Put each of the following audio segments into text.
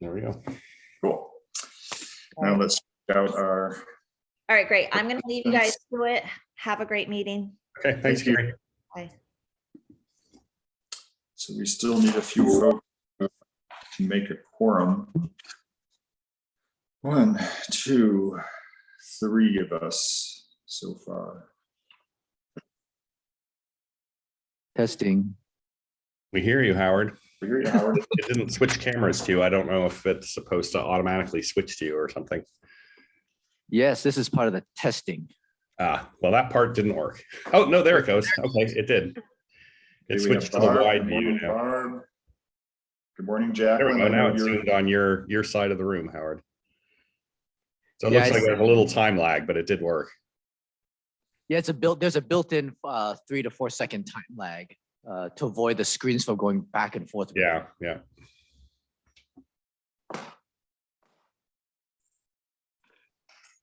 There we go. Cool. Now let's check out our. All right, great. I'm going to leave you guys to it. Have a great meeting. Okay, thanks, Thank you. Gary. Bye. So we still need a few folks to make a quorum. 1, 2, 3 of us so far. Testing. We hear you, Howard. We hear you, Howard. It didn't switch cameras to you. I don't know if it's supposed to automatically switch to you or something. Yes, this is part of the testing. Well, that part didn't work. Oh, no, there it goes. Okay, it did. It Okay, we have switched to the Barb. wide Good view morning, now. Barb. Good morning, There we Jacqueline. go. I Now know it's you're- zoomed on your side of the room, Howard. So it Yeah, looks like it's- there's a little time lag, but it did work. Yeah, there's a built-in 3 to 4 second time lag to avoid the screens from going back and forth. Yeah, yeah.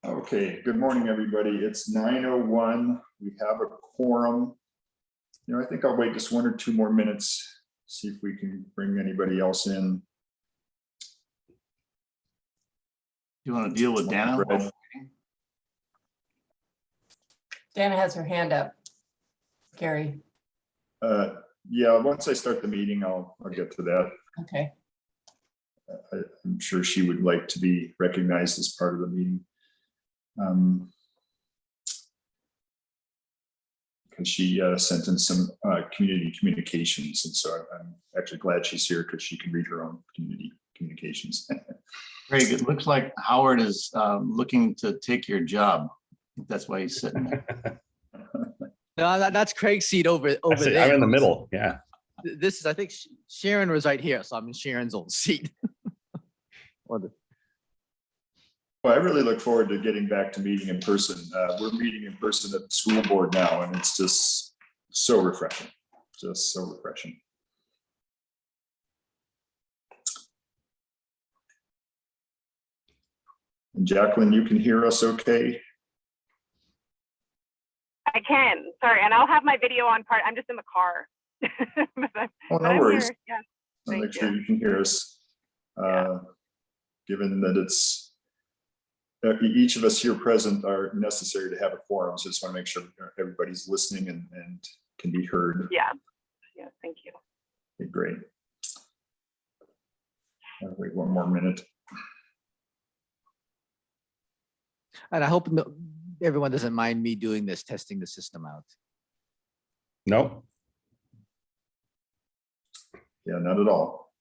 Okay, good morning, everybody. It's 9:01. We have a quorum. I think I'll wait just 1 or 2 more minutes, see if we can bring anybody else in. You want to deal with Dana? Fred. Dana has her hand up. Gary, Yeah, once I start the meeting, I'll get to that. okay. I'm sure she would like to be recognized as part of the meeting. Because she sent in some community communications, and so I'm actually glad she's here because she can read her own community communications. Craig, it looks like Howard is looking to take your job. I think that's why he's sitting there. No, that's Craig's seat over That's it. there. I'm in the middle. Yeah. This is, I think Sharon was right here, so I'm in Sharon's old seat. Well, I really look forward to getting back to meeting in person. We're meeting in person at the school board now, and it's just so refreshing, just so refreshing. And Jacqueline, you can hear us okay? I can, sorry, and I'll have my video on part. I'm just in the car. Oh, no I'm worries. here, yes. I'll Thank make sure you. you can hear us. Given that it's, each of us here present are necessary to have a quorum, so just want to make sure everybody's listening and can be heard. Yeah, thank you. Okay, great. I'll wait 1 more minute. And I hope everyone doesn't mind me doing this, testing the system out. Nope. Yeah, not at all.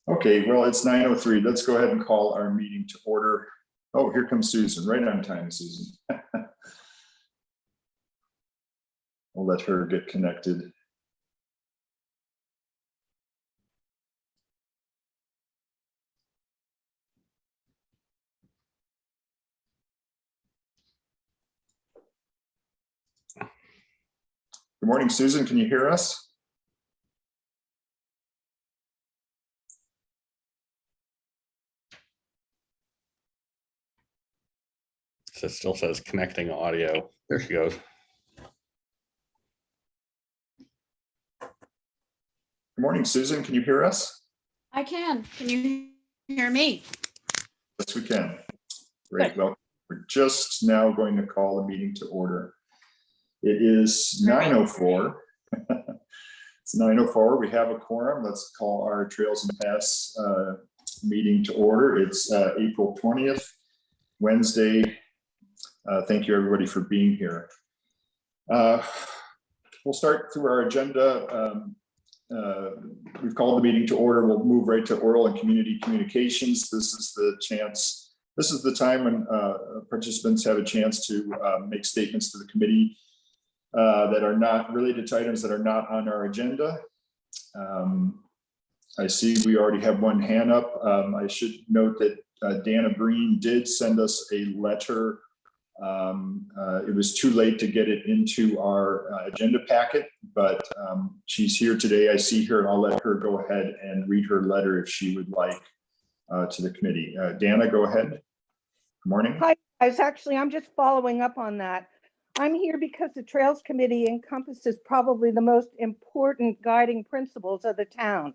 Okay, well, it's 9:03. Let's go ahead and call our meeting to order. Oh, here comes Susan, right on time, Susan. I'll let her get connected. Good morning, Susan. Can you hear us? So it still says connecting audio. There she goes. Good morning, Susan. Can you hear us? I can. Can you hear me? Yes, we can. Great. Well, we're just now going to call the meeting to order. It is 9:04. It's 9:04. We have a quorum. Let's call our Trails and Paths meeting to order. It's April 20th, Wednesday. Thank you, everybody, for being here. We'll start through our agenda. We've called the meeting to order. We'll move right to oral and community communications. This is the time when participants have a chance to make statements to the committee that are not related to items that are not on our agenda. I see we already have one hand up. I should note that Dana Breen did send us a letter. It was too late to get it into our agenda packet, but she's here today. I see her, and I'll let her go ahead and read her letter if she would like to the committee. Dana, go ahead. Good morning. Hi, guys. Actually, I'm just following up on that. I'm here because the Trails Committee encompasses probably the most important guiding principles of the town.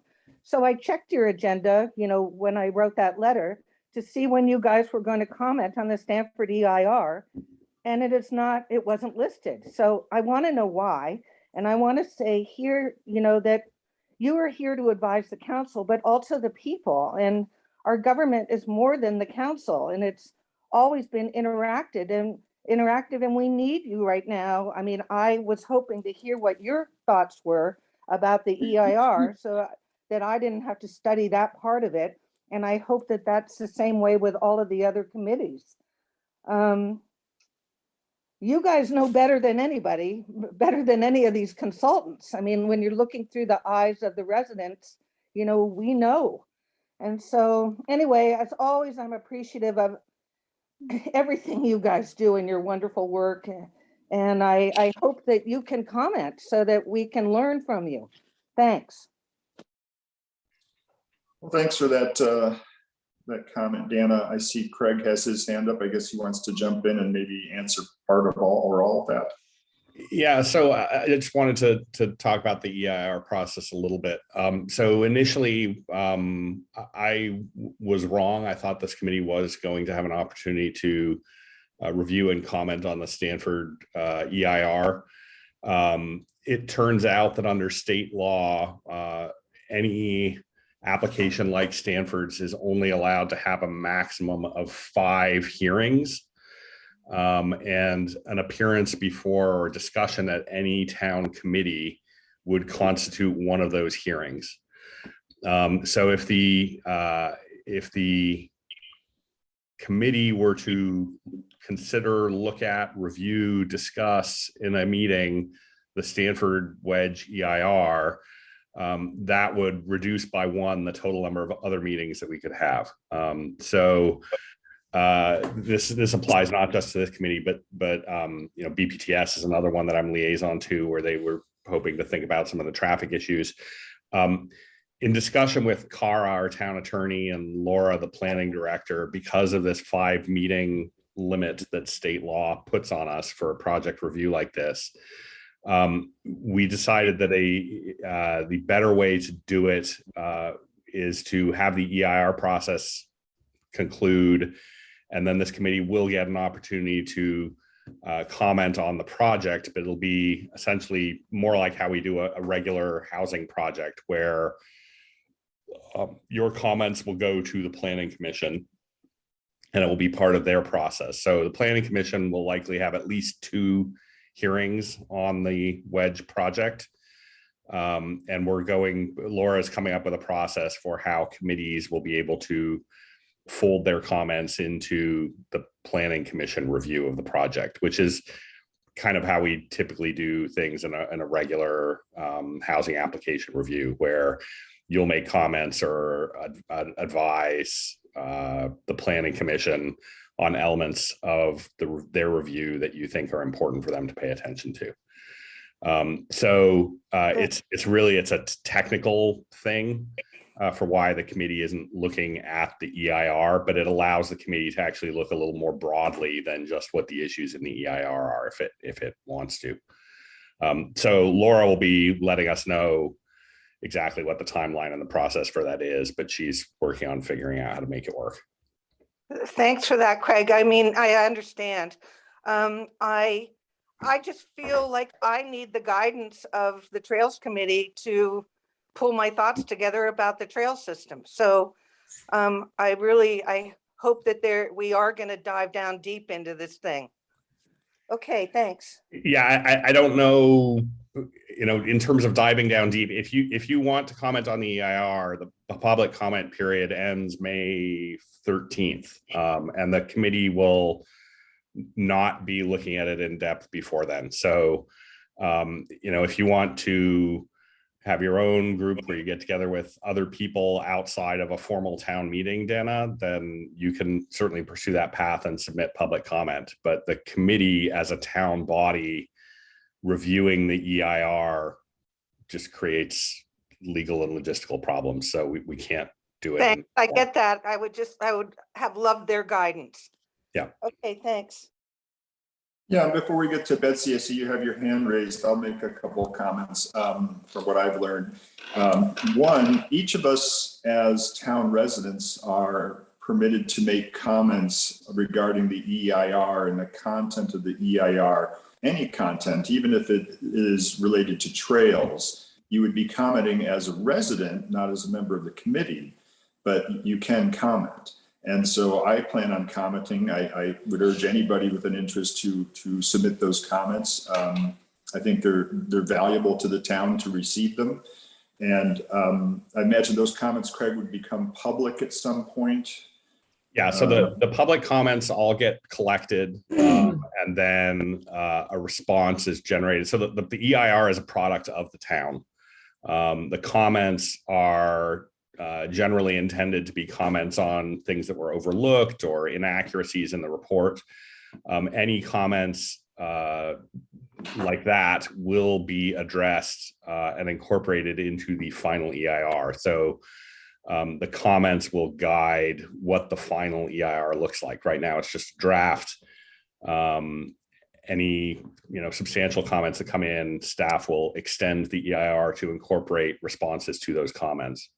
So I checked your agenda, when I wrote that letter to see when you guys were going to comment on the Stanford EIR. And it wasn't listed. So I want to know why. And I want to say here, that you are here to advise the council, but also the people. And our government is more than the council, and it's always been interactive, and we need you right now. I mean, I was hoping to hear what your thoughts were about the EIR so that I didn't have to study that part of it. And I hope that that's the same way with all of the other committees. You guys know better than anybody, better than any of these consultants. I mean, when you're looking through the eyes of the residents, we know. And so anyway, as always, I'm appreciative of everything you guys do in your wonderful work. And I hope that you can comment so that we can learn from you. Thanks. Well, thanks for that comment, Dana. I see Craig has his hand up. I guess he wants to jump in and maybe answer part of all of that. Yeah, so I just wanted to talk about the EIR process a little bit. So initially, I was wrong. I thought this committee was going to have an opportunity to review and comment on the Stanford EIR. It turns out that under state law, any application like Stanford's is only allowed to have a maximum of 5 hearings. And an appearance before or discussion at any town committee would constitute one of those hearings. So if the committee were to consider, look at, review, discuss in a meeting the Stanford Wedge EIR, that would reduce by 1 the total number of other meetings that we could have. This applies not just to this committee, but BPTS is another one that I'm liaison to, where they were hoping to think about some of the traffic issues. In discussion with Cara, our town attorney, and Laura, the planning director, because of this 5 meeting limit that state law puts on us for a project review like this, we decided that the better way to do it is to have the EIR process conclude, and then this committee will get an opportunity to comment on the project, but it'll be essentially more like how we do a regular housing project, where your comments will go to the planning commission and it will be part of their process. So the planning commission will likely have at least 2 hearings on the Wedge project. And Laura's coming up with a process for how committees will be able to fold their comments into the planning commission review of the project, which is kind of how we typically do things in a regular housing application review, where you'll make comments or advise the planning commission on elements of their review that you think are important for them to pay attention to. It's a technical thing for why the committee isn't looking at the EIR, but it allows the committee to actually look a little more broadly than just what the issues in the EIR are, if it wants to. So Laura will be letting us know exactly what the timeline and the process for that is, but she's working on figuring out how to make it work. Thanks for that, Craig. I mean, I understand. I just feel like I need the guidance of the Trails Committee to pull my thoughts together about the trail system. So I hope that we are going to dive down deep into this thing. Okay, thanks. Yeah, I don't know, in terms of diving down deep, if you want to comment on the EIR, the public comment period ends May 13th, and the committee will not be looking at it in depth before then. So, if you want to have your own group where you get together with other people outside of a formal town meeting, Dana, then you can certainly pursue that path and submit public comment. But the committee as a town body reviewing the EIR just creates legal and logistical problems. So we can't do it. Thanks. I get that. I would have loved their guidance. Yeah. Okay, thanks. Yeah, before we get to Betsy, I see you have your hand raised. I'll make a couple of comments from what I've learned. One, each of us as town residents are permitted to make comments regarding the EIR and the content of the EIR. Any content, even if it is related to trails, you would be commenting as a resident, not as a member of the committee, but you can comment. And so I plan on commenting. I would urge anybody with an interest to submit those comments. I think they're valuable to the town to receive them. And I imagine those comments, Craig, would become public at some point. Yeah, so the public comments all get collected and then a response is generated. So the EIR is a product of the town. The comments are generally intended to be comments on things that were overlooked or inaccuracies in the report. Any comments like that will be addressed and incorporated into the final EIR. So the comments will guide what the final EIR looks like. Right now, it's just a draft. Any substantial comments that come in, staff will extend the EIR to incorporate responses to those comments.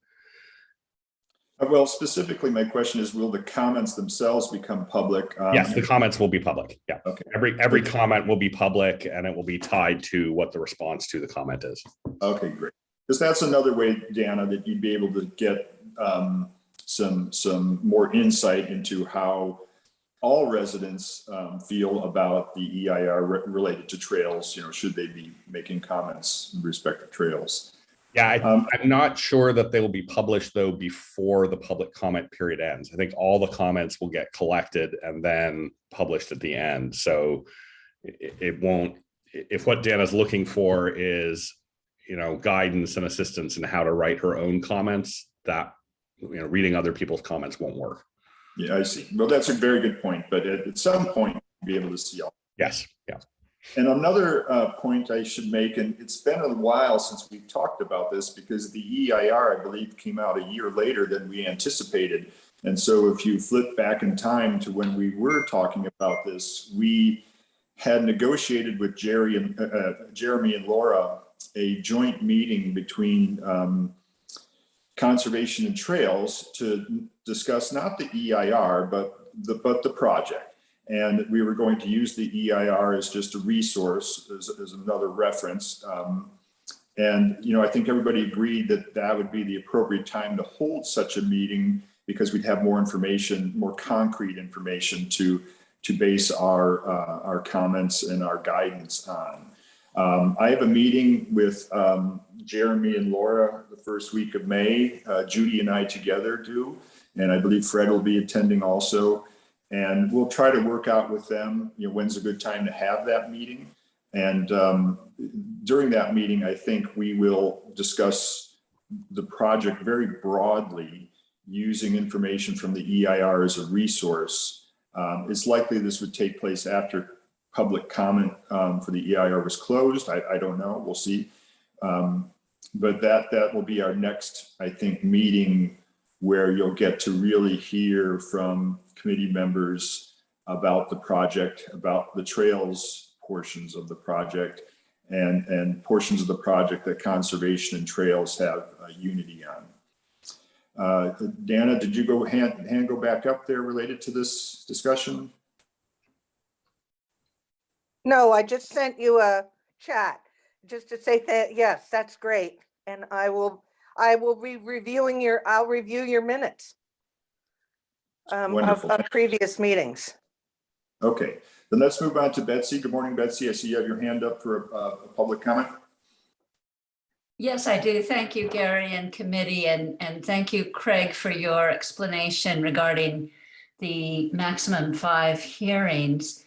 Well, specifically, my question is, will the comments themselves become public? Yes, the comments will be public. Yeah. Okay. Every comment will be public and it will be tied to what the response to the comment is. Okay, great. Because that's another way, Dana, that you'd be able to get some more insight into how all residents feel about the EIR related to trails. Should they be making comments in respect to trails? Yeah, I'm not sure that they will be published though before the public comment period ends. I think all the comments will get collected and then published at the end. So it won't, if what Dana's looking for is, guidance and assistance in how to write her own comments, that, reading other people's comments won't work. Yeah, I see. Well, that's a very good point, but at some point, you'll be able to see all. Yes, yeah. And another point I should make, and it's been a while since we've talked about this because the EIR, I believe, came out a year later than we anticipated. And so if you flip back in time to when we were talking about this, we had negotiated with Jeremy and Laura a joint meeting between Conservation and Trails to discuss not the EIR, but the project. And we were going to use the EIR as just a resource, as another reference. And I think everybody agreed that that would be the appropriate time to hold such a meeting because we'd have more information, more concrete information to base our comments and our guidance on. I have a meeting with Jeremy and Laura the first week of May. Judy and I together do, and I believe Fred will be attending also. And we'll try to work out with them, when's a good time to have that meeting. And during that meeting, I think we will discuss the project very broadly using information from the EIR as a resource. It's likely this would take place after public comment for the EIR was closed. I don't know, we'll see. But that will be our next, I think, meeting where you'll get to really hear from committee members about the project, about the trails portions of the project, and portions of the project that Conservation and Trails have unity on. Dana, did you hand go back up there related to this discussion? No, I just sent you a chat just to say that, yes, that's great. And I will be reviewing I'll review your minutes Wonderful. of previous meetings. Okay, then let's move on to Betsy. Good morning, Betsy. I see you have your hand up for a public comment. Yes, I do. Thank you, Gary and committee, and thank you, Craig, for your explanation regarding the maximum 5 hearings.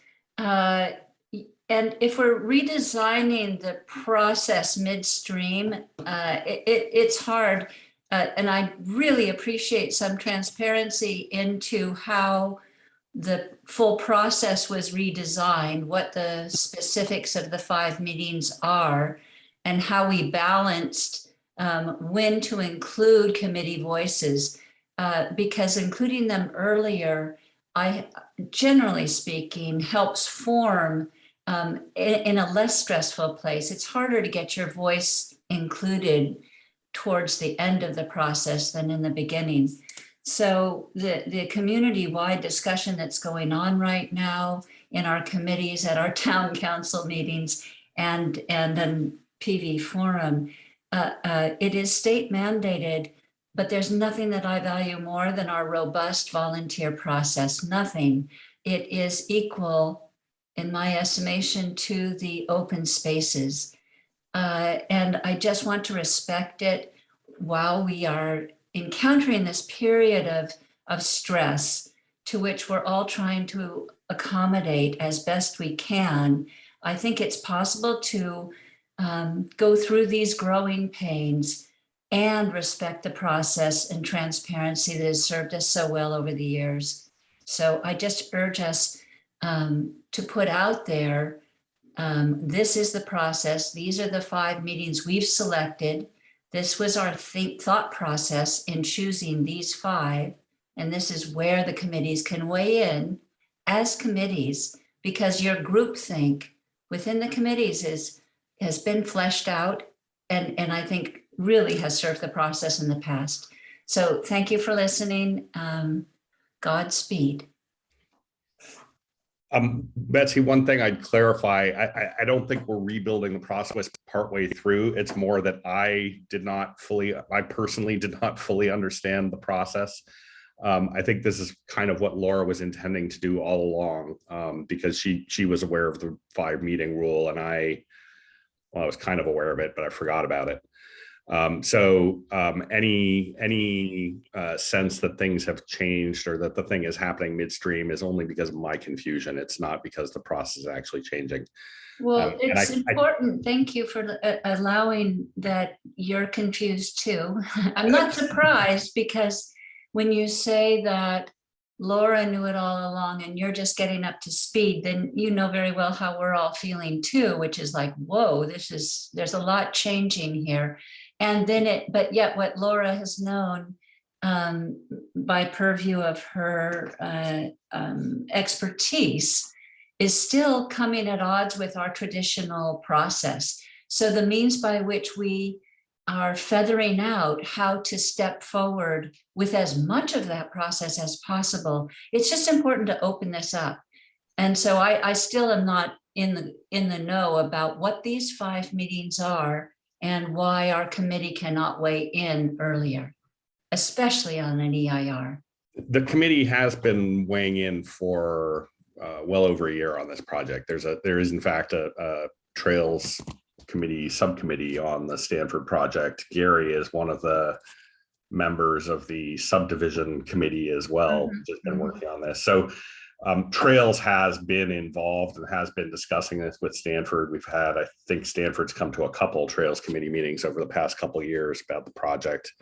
And if we're redesigning the process midstream, it's hard. And I really appreciate some transparency into how the full process was redesigned, what the specifics of the 5 meetings are, and how we balanced when to include committee voices, because including them earlier, generally speaking, helps form in a less stressful place. It's harder to get your voice included towards the end of the process than in the beginning. So the community-wide discussion that's going on right now in our committees, at our town council meetings, and then PV forum, it is state mandated, but there's nothing that I value more than our robust volunteer process, nothing. It is equal, in my estimation, to the open spaces. And I just want to respect it while we are encountering this period of stress to which we're all trying to accommodate as best we can. I think it's possible to go through these growing pains and respect the process and transparency that has served us so well over the years. So I just urge us to put out there, this is the process. These are the 5 meetings we've selected. This was our thought process in choosing these 5. And this is where the committees can weigh in as committees, because your groupthink within the committees has been fleshed out and I think really has served the process in the past. So thank you for listening. Godspeed. Betsy, one thing I'd clarify, I don't think we're rebuilding the process partway through. It's more that I personally did not fully understand the process. I think this is kind of what Laura was intending to do all along, because she was aware of the 5 meeting rule, and I was kind of aware of it, but I forgot about it. Any sense that things have changed or that the thing is happening midstream is only because of my confusion. It's not because the process is actually changing. Well, it's important. Thank you for allowing that you're confused too. I'm not surprised, because when you say that Laura knew it all along and you're just getting up to speed, then you know very well how we're all feeling too, which is like, whoa, there's a lot changing here. And then but yet what Laura has known by purview of her expertise is still coming at odds with our traditional process. So the means by which we are feathering out how to step forward with as much of that process as possible, it's just important to open this up. And so I still am not in the know about what these 5 meetings are and why our committee cannot weigh in earlier, especially on an EIR. The committee has been weighing in for well over a year on this project. There is in fact a Trails Committee subcommittee on the Stanford project. Gary is one of the members of the subdivision committee as well, just been working on this. So Trails has been involved and has been discussing this with Stanford. We've had, I think Stanford's come to a couple Trails committee meetings over the past couple of years about the project.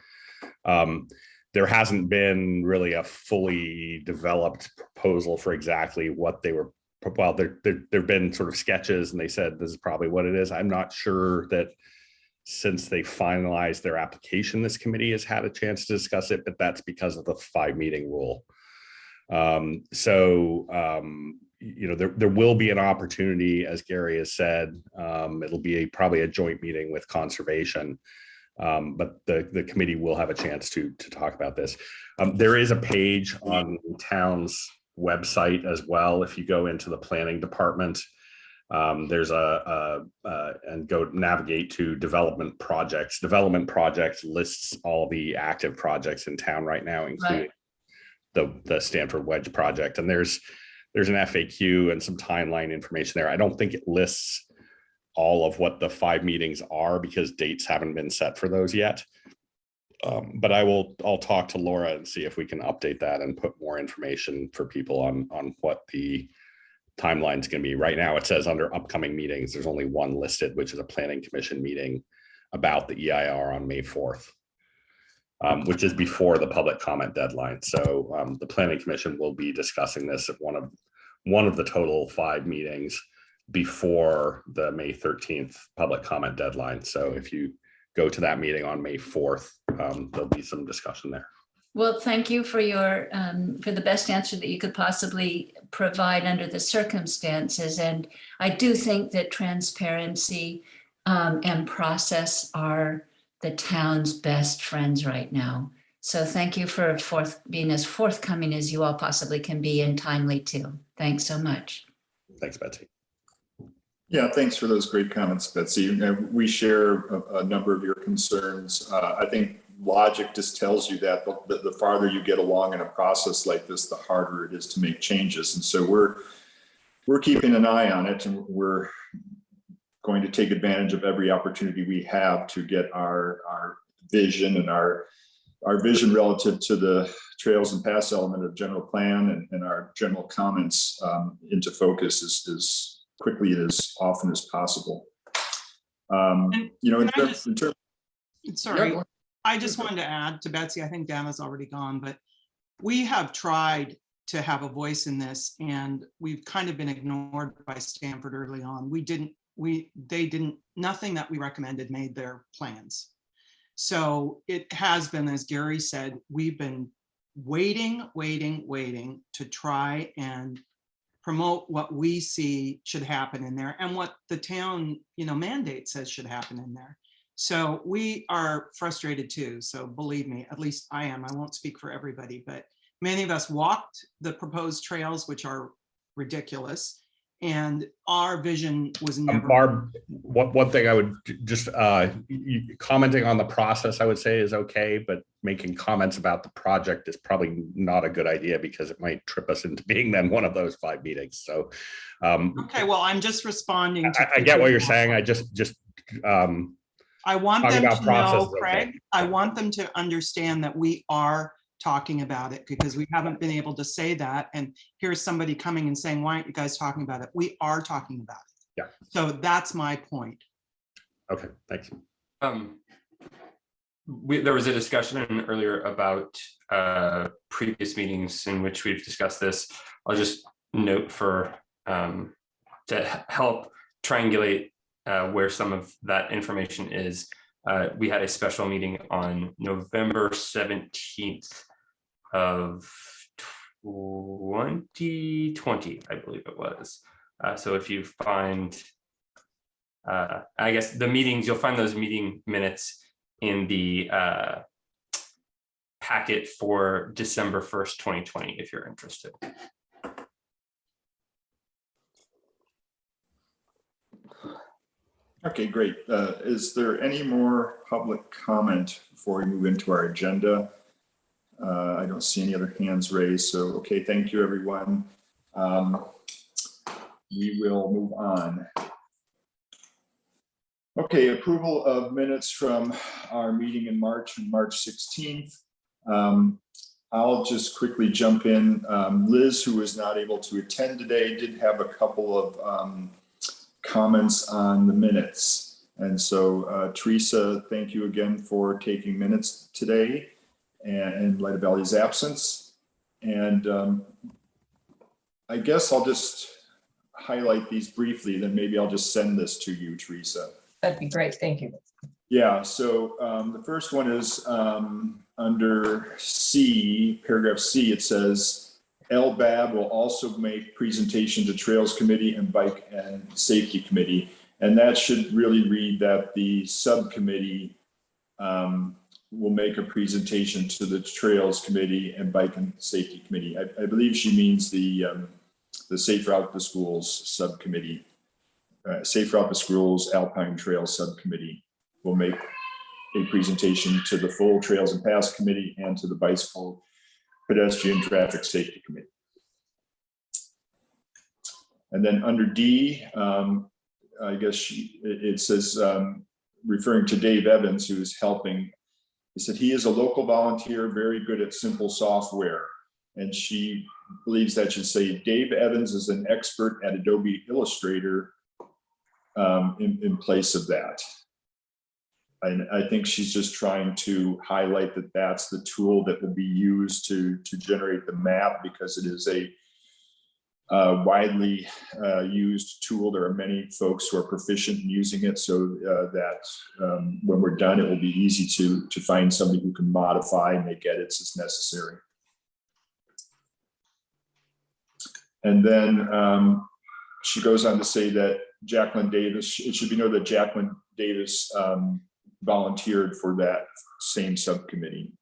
There hasn't been really a fully developed proposal for exactly what they were. Well, there've been sort of sketches, and they said this is probably what it is. I'm not sure that since they finalized their application, this committee has had a chance to discuss it, but that's because of the 5 meeting rule. You know, there will be an opportunity, as Gary has said. It'll be probably a joint meeting with conservation, but the committee will have a chance to talk about this. There is a page on the town's website as well. If you go into the planning department, there's and go navigate to development projects. Development projects lists all the active projects in town right now, including the Stanford Wedge project. And there's an FAQ and some timeline information there. I don't think it lists all of what the 5 meetings are because dates haven't been set for those yet. But I'll talk to Laura and see if we can update that and put more information for people on what the timeline is going to be. Right now, it says under upcoming meetings, there's only one listed, which is a planning commission meeting about the EIR on May 4th, which is before the public comment deadline. So the planning commission will be discussing this at one of the total 5 meetings before the May 13th public comment deadline. So if you go to that meeting on May 4th, there'll be some discussion there. Well, thank you for your, for the best answer that you could possibly provide under the circumstances. And I do think that transparency and process are the town's best friends right now. So thank you for being as forthcoming as you all possibly can be, and timely too. Thanks so much. Thanks, Betsy. Yeah, thanks for those great comments, Betsy. We share a number of your concerns. I think logic just tells you that the farther you get along in a process like this, the harder it is to make changes. And so we're keeping an eye on it, and we're going to take advantage of every opportunity we have to get our vision and our vision relative to the trails and paths element of general plan and our general comments into focus as quickly and as often as possible. Sorry, I just wanted to add to Betsy, I think Dana's already gone, but we have tried to have a voice in this, and we've kind of been ignored by Stanford early on. Nothing that we recommended made their plans. So it has been, as Gary said, we've been waiting to try and promote what we see should happen in there and what the town, mandate says should happen in there. So we are frustrated too. So believe me, at least I am. I won't speak for everybody, but many of us walked the proposed trails, which are ridiculous. And our vision was never. Barb, one thing I would just commenting on the process, I would say is okay, but making comments about the project is probably not a good idea because it might trip us into being then one of those 5 meetings. So, okay, well, I'm just responding to. I get what you're saying. I just I want them to know, Craig. Okay. I want them to understand that we are talking about it because we haven't been able to say that. And here's somebody coming and saying, why aren't you guys talking about it? We are talking about it. Yeah. So that's my point. Okay, thanks. There was a discussion earlier about previous meetings in which we've discussed this. I'll just note for to help triangulate where some of that information is. We had a special meeting on November 17th of 2020, I believe it was. So if you find, I guess the meetings, you'll find those meeting minutes in the packet for December 1st, 2020, if you're interested. Okay, great. Is there any more public comment before we move into our agenda? I don't see any other hands raised. So, okay, thank you, everyone. We will move on. Okay, approval of minutes from our meeting in March, on March 16th. I'll just quickly jump in. Liz, who was not able to attend today, did have a couple of comments on the minutes. And so Teresa, thank you again for taking minutes today in light of Ellie's absence. And I guess I'll just highlight these briefly, then maybe I'll just send this to you, Teresa. That'd be great. Thank you. Yeah, so the first one is under C, paragraph C, it says, LBAB will also make presentation to Trails Committee and Bike and Safety Committee. And that should really read that the subcommittee will make a presentation to the Trails Committee and Bike and Safety Committee. I believe she means the Safe Route to Schools subcommittee. Safe Route to Schools Alpine Trail subcommittee will make a presentation to the full Trails and Paths Committee and to the Bicycle, Pedestrian, Traffic Safety Committee. And then under D, I guess it says, referring to Dave Evans, who is helping, he said he is a local volunteer, very good at simple software. And she believes that should say Dave Evans is an expert at Adobe Illustrator in place of that. And I think she's just trying to highlight that that's the tool that will be used to generate the map, because it is widely used tool. There are many folks who are proficient in using it, so that when we're done, it will be easy to find somebody who can modify and make edits as necessary. And then she goes on to say that Jacqueline Davis, it should be noted that Jacqueline Davis volunteered for that same subcommittee.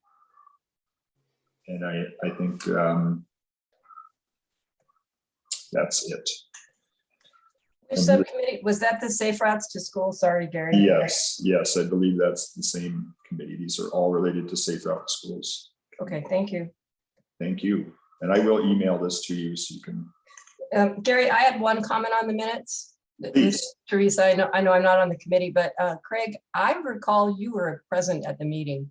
And I think that's it. Which subcommittee, was that the Safe Routes to School? Sorry, Gary. Yes, I believe that's the same committee. These are all related to Safe Route to Schools. Okay, thank you. Thank you. And I will email this to you so you can. Gary, I had one comment on the minutes. Please. Teresa, I know I'm not on the committee, but Craig, I recall you were present at the meeting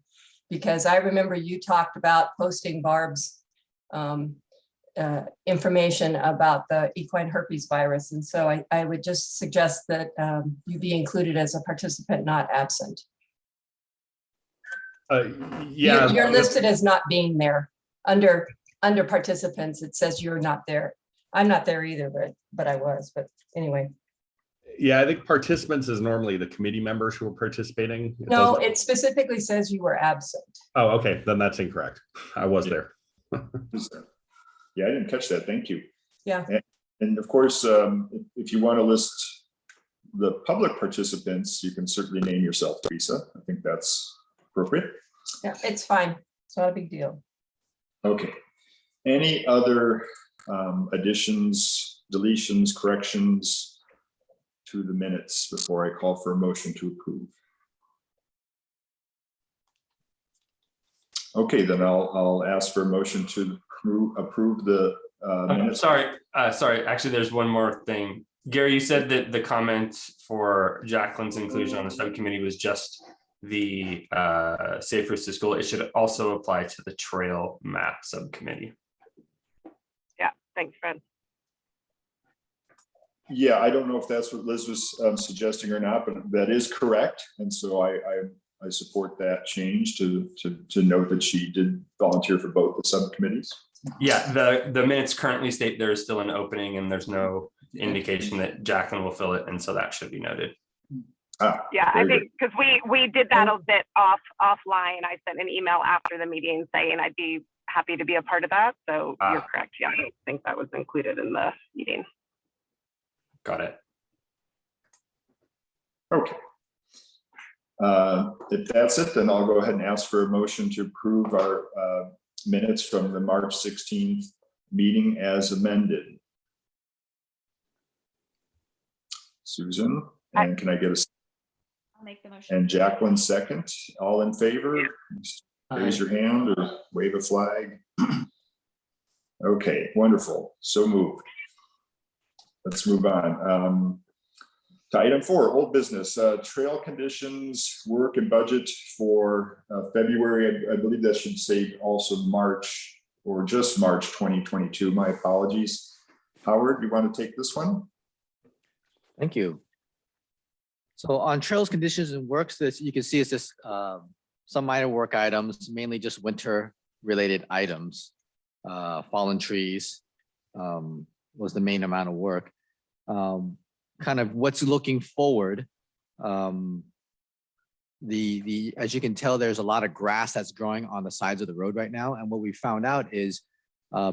because I remember you talked about posting Barb's information about the equine herpes virus. And so I would just suggest that you be included as a participant, not absent. Yeah. You're listed as not being there under participants. It says you're not there. I'm not there either, but I was, but anyway. Yeah, I think participants is normally the committee members who are participating. No, it specifically says you were absent. Oh, okay, then that's incorrect. I was there. Yeah, I didn't catch that. Thank you. Yeah. And of course, if you want to list the public participants, you can certainly name yourself, Teresa. I think that's appropriate. Yeah, it's fine. It's not a big deal. Okay. Any other additions, deletions, corrections to the minutes before I call for a motion to approve? Okay, then I'll ask for a motion to approve the minutes. Sorry. Actually, there's one more thing. Gary, you said that the comment for Jacqueline's inclusion on the subcommittee was just the Safe Routes to School. It should also apply to the trail map subcommittee. Yeah, thanks, Fred. Yeah, I don't know if that's what Liz was suggesting or not, but that is correct. And so I support that change to note that she did volunteer for both the subcommittees. Yeah, the minutes currently state there is still an opening and there's no indication that Jacqueline will fill it. And so that should be noted. Yeah, I think because we did that a bit offline. I sent an email after the meeting saying I'd be happy to be a part of that. So you're correct. Yeah, I don't think that was included in the meeting. Got it. Okay. If that's it, then I'll go ahead and ask for a motion to approve our minutes from the March 16th meeting as amended. Susan, and can I get a I'll make the motion. and Jacqueline second? All in favor? Raise your hand or wave a flag. Okay, wonderful. So moved. Let's move on. To item 4, old business, trail conditions, work and budget for February. I believe that should say also March or just March 2022. My apologies. Howard, you want to take this one? Thank you. So on trails, conditions and works, this you can see it's just some minor work items, mainly just winter related items. Fallen trees was the main amount of work. Kind of what's looking forward. As you can tell, there's a lot of grass that's growing on the sides of the road right now. And what we found out is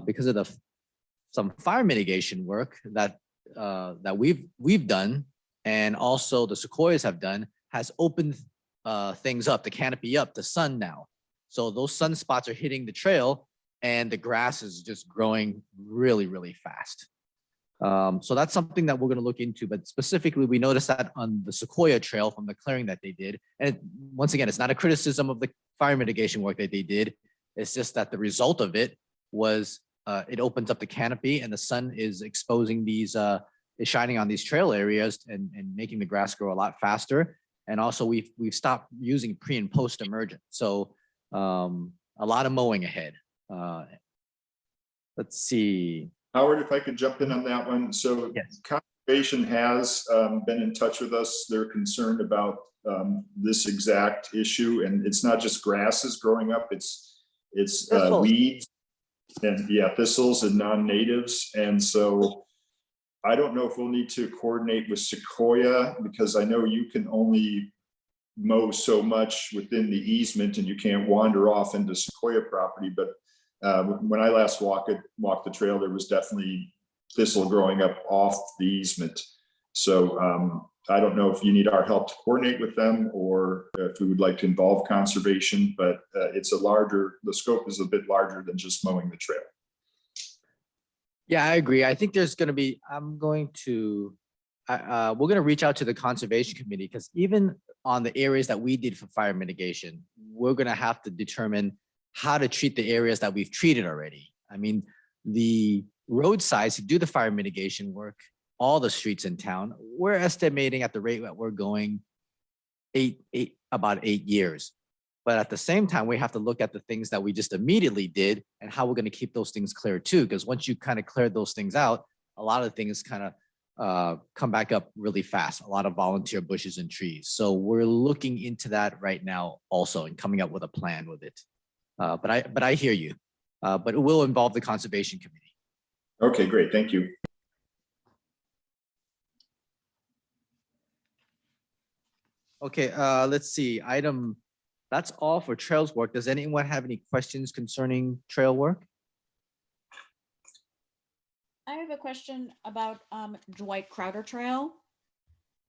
because of some fire mitigation work that we've done, and also the sequoias have done, has opened things up, the canopy up, the sun now. So those sunspots are hitting the trail and the grass is just growing really, really fast. So that's something that we're going to look into, but specifically we noticed that on the Sequoia Trail from the clearing that they did. And once again, it's not a criticism of the fire mitigation work that they did. It's just that the result of it was it opens up the canopy and the sun is exposing these, is shining on these trail areas and making the grass grow a lot faster. And also we've stopped using pre and post emergent. So a lot of mowing ahead. Let's see. Howard, if I could jump in on that one. So yes. Conservation has been in touch with us. They're concerned about this exact issue. And it's not just grasses growing up, it's weeds And yeah, thistles and non-natives. And so I don't know if we'll need to coordinate with Sequoia, because I know you can only mow so much within the easement and you can't wander off into Sequoia property. But when I last walked the trail, there was definitely thistle growing up off the easement. So I don't know if you need our help to coordinate with them or if we would like to involve conservation, but the scope is a bit larger than just mowing the trail. Yeah, I agree. I think there's going to be, we're going to reach out to the conservation committee, because even on the areas that we did for fire mitigation, we're going to have to determine how to treat the areas that we've treated already. I mean, the roadsides to do the fire mitigation work, all the streets in town, we're estimating at the rate that we're going about 8 years. But at the same time, we have to look at the things that we just immediately did and how we're going to keep those things clear too. Because once you kind of cleared those things out, a lot of things kind of come back up really fast. A lot of volunteer bushes and trees. So we're looking into that right now also and coming up with a plan with it. But I hear you. But it will involve the conservation committee. Okay, great. Thank you. Okay, let's see. That's all for trails work. Does anyone have any questions concerning trail work? I have a question about Dwight Crowder Trail.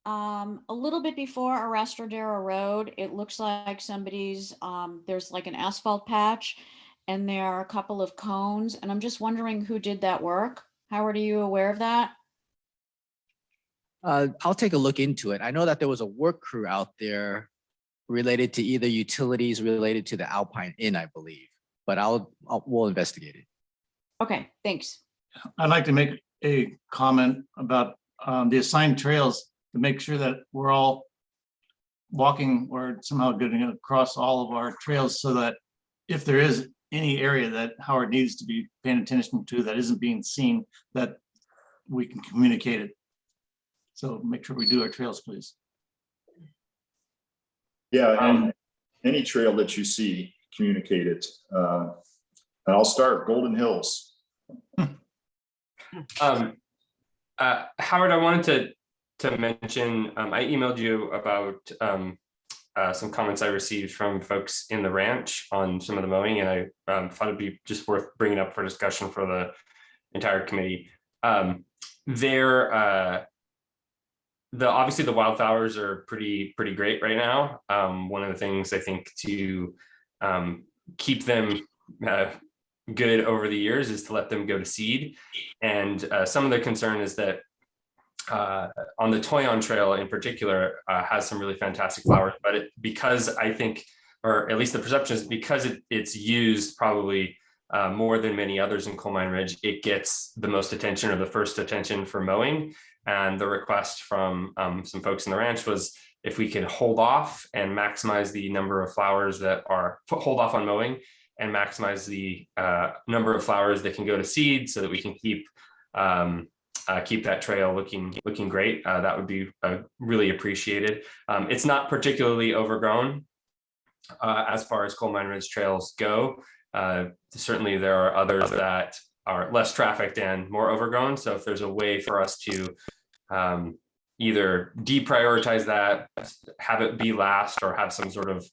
A little bit before Arastradero Road, it looks like there's like an asphalt patch and there are a couple of cones, and I'm just wondering who did that work. Howard, are you aware of that? I'll take a look into it. I know that there was a work crew out there related to either utilities related to the Alpine Inn, I believe, but we'll investigate it. Okay, thanks. I'd like to make a comment about the assigned trails to make sure that we're all walking or somehow getting across all of our trails, so that if there is any area that Howard needs to be paying attention to that isn't being seen, that we can communicate it. So make sure we do our trails, please. Yeah, and any trail that you see, communicate it. And I'll start Golden Hills. Howard, I wanted to mention, I emailed you about some comments I received from folks in the ranch on some of the mowing, and I thought it'd be just worth bringing up for discussion for the entire committee. Obviously the wildflowers are pretty great right now. One of the things I think to keep them good over the years is to let them go to seed. And some of the concern is that on the Toyon Trail in particular has some really fantastic flowers, but because I think, or at least the perception is, because it's used probably more than many others in Coal Mine Ridge, it gets the most attention, or the first attention for mowing. And the request from some folks in the ranch was if we can hold off and maximize the number of flowers hold off on mowing and maximize the number of flowers that can go to seed, so that we can keep that trail looking great. That would be really appreciated. It's not particularly overgrown as far as Coal Mine Ridge trails go. Certainly there are others that are less trafficked and more overgrown. So if there's a way for us to either deprioritize that, have it be last, or have some sort of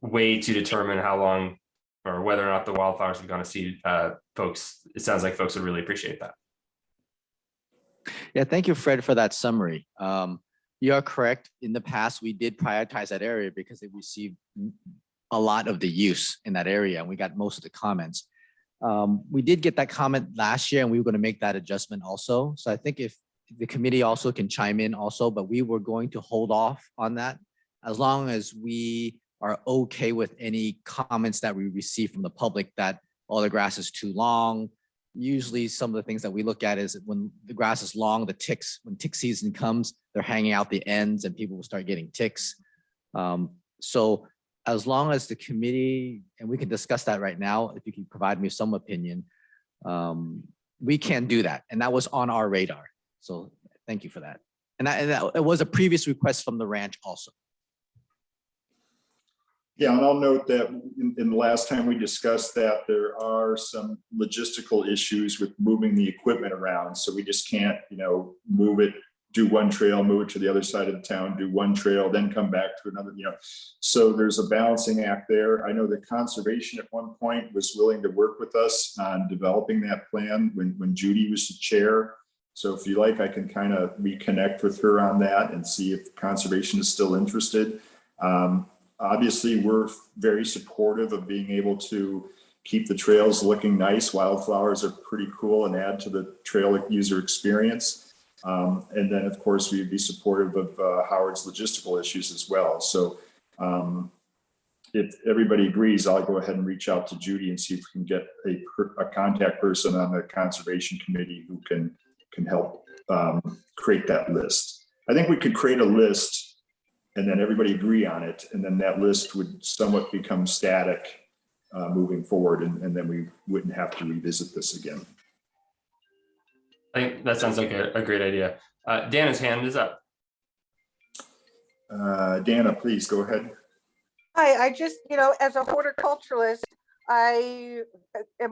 way to determine how long or whether or not the wildflowers have gone to seed, it sounds like folks would really appreciate that. Yeah, thank you, Fred, for that summary. You are correct. In the past, we did prioritize that area because it received a lot of the use in that area, and we got most of the comments. We did get that comment last year, and we were going to make that adjustment also. So I think if the committee also can chime in also, but we were going to hold off on that as long as we are okay with any comments that we receive from the public that, oh, the grass is too long. Usually some of the things that we look at is when the grass is long, when tick season comes, they're hanging out the ends and people will start getting ticks. So as long as the committee, and we can discuss that right now, if you can provide me some opinion, we can do that. And that was on our radar. So thank you for that. And it was a previous request from the ranch also. Yeah, and I'll note that in the last time we discussed that, there are some logistical issues with moving the equipment around. So we just can't, move it, do one trail, move it to the other side of the town, do one trail, then come back to another, So there's a balancing act there. I know that conservation at one point was willing to work with us on developing that plan when Judy was the chair. So if you like, I can kind of reconnect with her on that and see if conservation is still interested. Obviously, we're very supportive of being able to keep the trails looking nice. Wildflowers are pretty cool and add to the trail user experience. And then, of course, we'd be supportive of Howard's logistical issues as well. So if everybody agrees, I'll go ahead and reach out to Judy and see if we can get a contact person on the conservation committee who can help create that list. I think we could create a list and then everybody agree on it. And then that list would somewhat become static moving forward. And then we wouldn't have to revisit this again. I think that sounds like a great idea. Dana's hand is up. Dana, please go ahead. Hi, I just, as a horticulturalist, I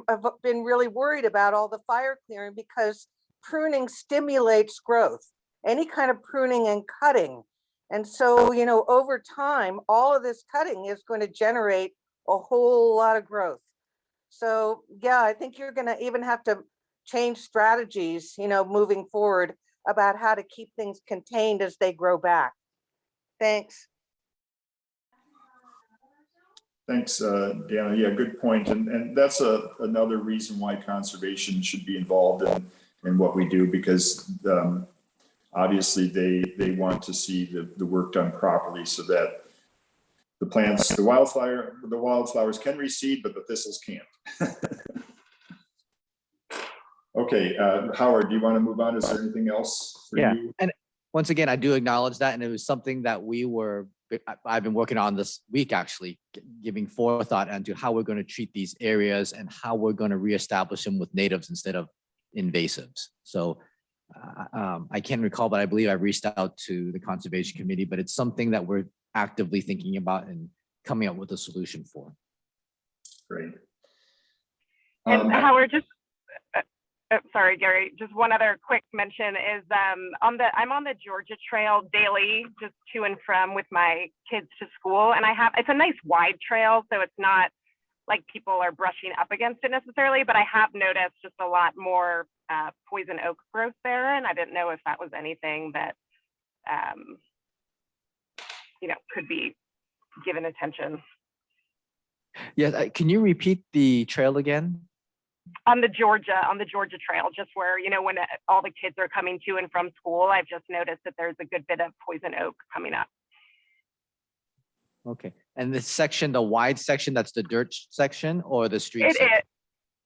have been really worried about all the fire clearing because pruning stimulates growth, any kind of pruning and cutting. And so, over time, all of this cutting is going to generate a whole lot of growth. So, yeah, I think you're going to even have to change strategies, moving forward about how to keep things contained as they grow back. Thanks. Thanks, Dana. Yeah, good point. And that's another reason why conservation should be involved in what we do, because obviously they want to see the work done properly so that the plants, the wildflowers can reseed, but the thistles can't. Okay, Howard, do you want to move on? Is there anything else for you? And once again, I do acknowledge that, and it was something that I've been working on this week, actually, giving forethought into how we're going to treat these areas and how we're going to reestablish them with natives instead of invasives. So I can't recall, but I believe I reached out to the Conservation Committee, but it's something that we're actively thinking about and coming up with a solution for. Great. And Howard, just sorry, Gary, just one other quick mention is I'm on the Georgia Trail daily, just to and from with my kids to school. And it's a nice wide trail, so it's not like people are brushing up against it necessarily, but I have noticed just a lot more poison oak growth there. And I didn't know if that was anything that, could be given attention. Yes, can you repeat the trail again? On the Georgia Trail, just where, when all the kids are coming to and from school, I've just noticed that there's a good bit of poison oak coming up. Okay, and this section, the wide section, that's the dirt section or the street section?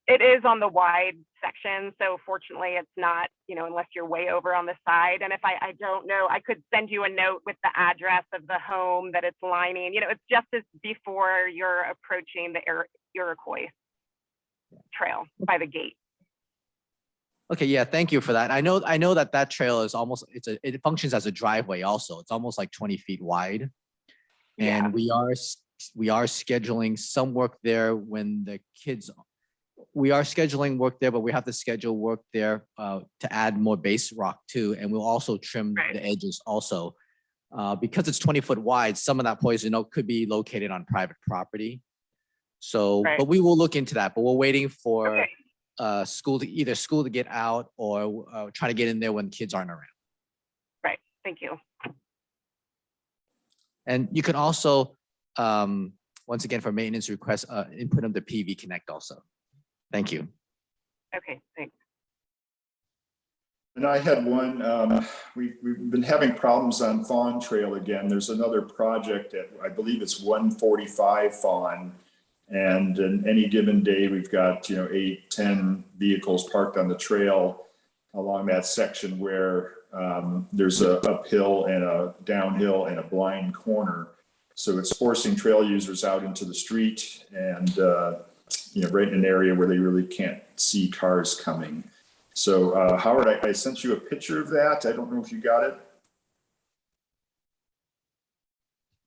It is on the wide section. So fortunately it's not, unless you're way over on the side. And if I don't know, I could send you a note with the address of the home that it's lining. It's just as before you're approaching the Iroquois Trail by the gate. Okay, yeah, thank you for that. I know that trail is almost, it functions as a driveway also. It's almost like 20 feet wide. And Yeah. we are scheduling some work there when the kids, we are scheduling work there, but we have to schedule work there to add more base rock too. And we'll also trim the edges also. Because it's 20-foot wide, some of that poison oak could be located on private property. So, but we will look into that, but we're waiting for school to get out or try to get in there when kids aren't around. Right, thank you. And you can also, once again, for maintenance requests, input them to PV Connect also. Thank you. Okay, thanks. And I had one, we've been having problems on Fawn Trail again. There's another project at, I believe it's 145 Fawn. And in any given day, we've got, 8, 10 vehicles parked on the trail along that section where there's a uphill and a downhill and a blind corner. So it's forcing trail users out into the street and, right in an area where they really can't see cars coming. So Howard, I sent you a picture of that. I don't know if you got it.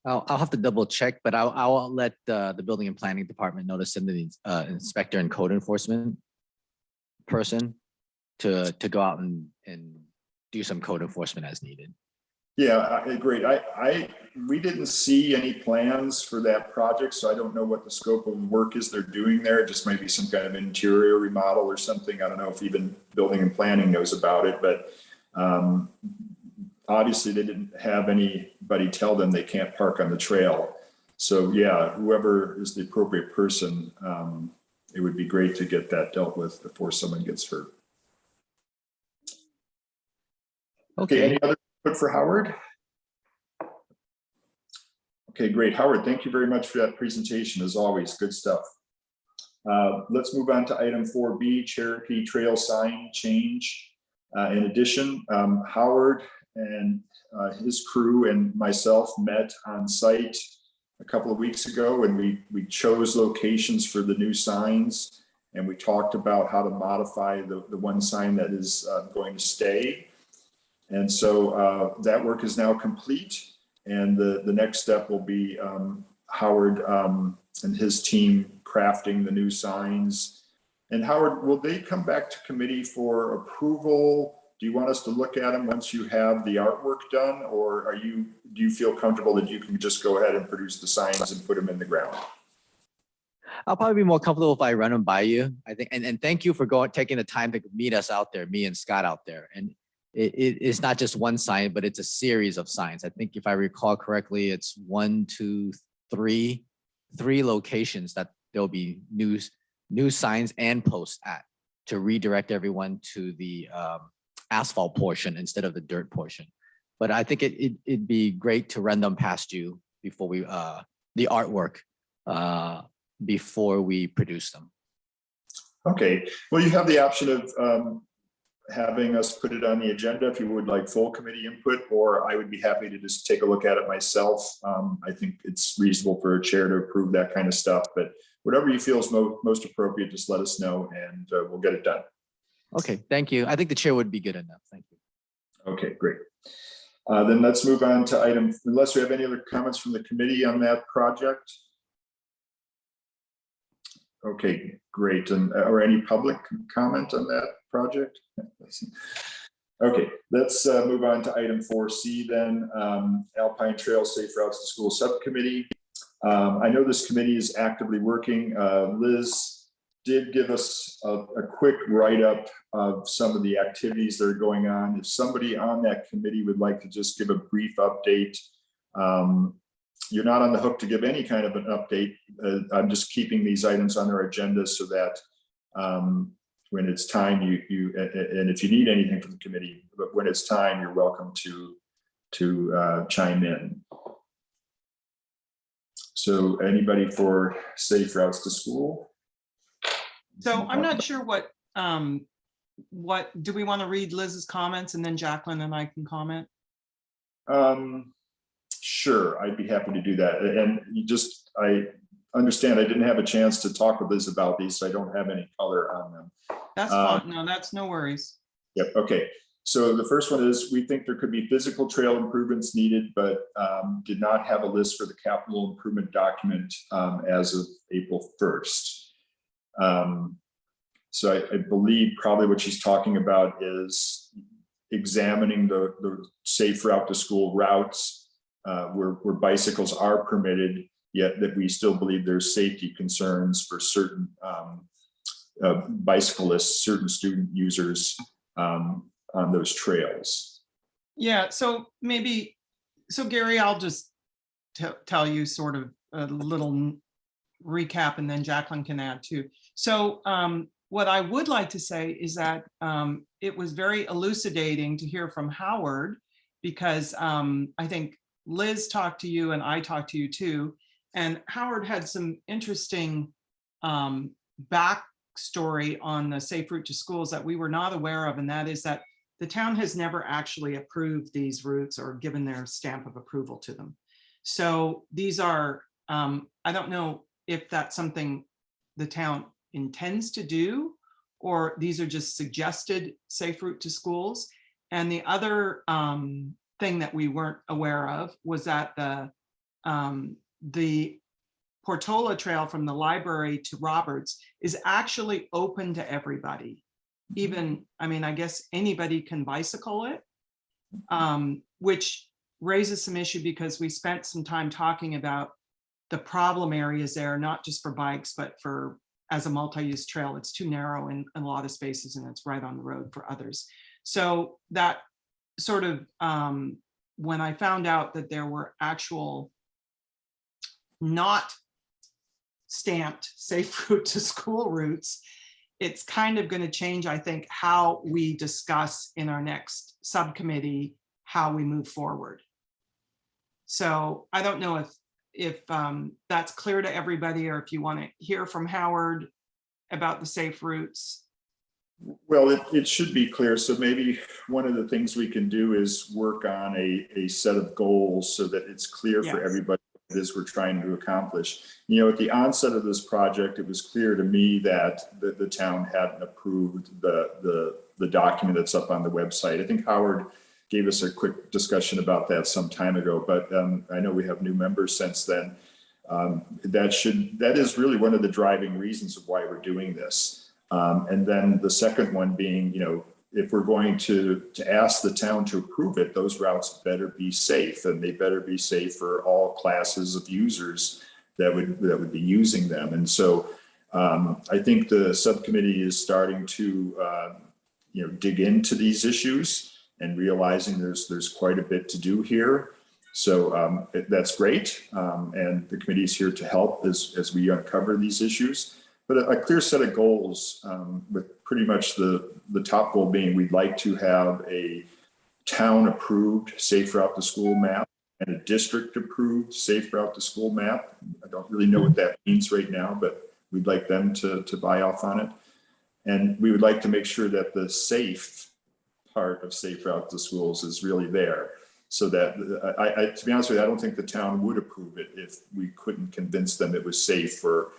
I'll have to double check, but I'll let the building and planning department know to send the inspector and code enforcement person to go out and do some code enforcement as needed. Yeah, great. We didn't see any plans for that project, so I don't know what the scope of work is they're doing there. It just might be some kind of interior remodel or something. I don't know if even building and planning knows about it, but obviously they didn't have anybody tell them they can't park on the trail. So yeah, whoever is the appropriate person, it would be great to get that dealt with before someone gets hurt. Okay, any other input for Howard? Okay, great. Howard, thank you very much for that presentation. As always, good stuff. Let's move on to item 4B, Cherokee Trail sign change. In addition, Howard and his crew and myself met on site a couple of weeks ago, and we chose locations for the new signs, and we talked about how to modify the one sign that is going to stay. And so that work is now complete, and the next step will be Howard and his team crafting the new signs. And Howard, will they come back to committee for approval? Do you want us to look at them once you have the artwork done, or do you feel comfortable that you can just go ahead and produce the signs and put them in the ground? I'll probably be more comfortable if I run them by you. I think, and thank you for taking the time to meet us out there, me and Scott out there. And it's not just one sign, but it's a series of signs. I think if I recall correctly, it's 1, 2, 3 locations that there'll be new signs and posts at to redirect everyone to the asphalt portion instead of the dirt portion. But I think it'd be great to run them past you before we the artwork before we produce them. Okay, well, you have the option of having us put it on the agenda if you would like full committee input, or I would be happy to just take a look at it myself. I think it's reasonable for a chair to approve that kind of stuff, but whatever you feel is most appropriate, just let us know and we'll get it done. Okay, thank you. I think the chair would be good enough. Thank you. Okay, great. Then let's move on to item, unless we have any other comments from the committee on that project. Okay, great. And or any public comment on that project? Okay, let's move on to item 4C then, Alpine Trail Safe Routes to School Subcommittee. I know this committee is actively working. Liz did give us a quick write-up of some of the activities that are going on. If somebody on that committee would like to just give a brief update, you're not on the hook to give any kind of an update. I'm just keeping these items on our agenda so that when it's time, and if you need anything from the committee, but when it's time, you're welcome to chime in. So anybody for Safe Routes to School? So I'm not sure what do we want to read Liz's comments and then Jacqueline and I can comment? Sure, I'd be happy to do that. And I understand I didn't have a chance to talk with Liz about these, so I don't have any color on them. That's fine. No, that's no worries. Yep, okay. So the first one is, we think there could be physical trail improvements needed, but did not have a list for the capital improvement document as of April 1st. So I believe probably what she's talking about is examining the safe route to school routes where bicycles are permitted, yet that we still believe there's safety concerns for certain bicyclists, certain student users on those trails. Yeah, so Gary, I'll just tell you sort of a little recap and then Jacqueline can add too. So what I would like to say is that it was very elucidating to hear from Howard, because I think Liz talked to you and I talked to you too. And Howard had some interesting backstory on the Safe Route to Schools that we were not aware of. And that is that the town has never actually approved these routes or given their stamp of approval to them. So these are, I don't know if that's something the town intends to do, or these are just suggested Safe Route to Schools. And the other thing that we weren't aware of was that the the Portola Trail from the library to Roberts is actually open to everybody. Even, I mean, I guess anybody can bicycle it, which raises some issue because we spent some time talking about the problem areas there, not just for bikes, but for as a multi-use trail. It's too narrow in a lot of spaces and it's right on the road for others. So that sort of, when I found out that there were actual not stamped safe route to school routes, it's kind of going to change, I think, how we discuss in our next subcommittee how we move forward. So I don't know if that's clear to everybody, or if you want to hear from Howard about the safe routes. Well, it should be clear. So maybe one of the things we can do is work on a set of goals so that it's clear for everybody what it is we're trying to accomplish. You know, at the onset of this project, it was clear to me that the town hadn't approved the document that's up on the website. I think Howard gave us a quick discussion about that some time ago, but I know we have new members since then. That is really one of the driving reasons of why we're doing this. And then the second one being, you know, if we're going to ask the town to approve it, those routes better be safe, and they better be safe for all classes of users that would be using them. And so I think the subcommittee is starting to dig into these issues and realizing there's quite a bit to do here. So that's great, and the committee is here to help as we uncover these issues. But a clear set of goals, with pretty much the top goal being we'd like to have a town-approved safe route to school map and a district-approved safe route to school map. I don't really know what that means right now, but we'd like them to buy off on it. And we would like to make sure that the safe part of safe route to schools is really there. So that, to be honest with you, I don't think the town would approve it if we couldn't convince them it was safe for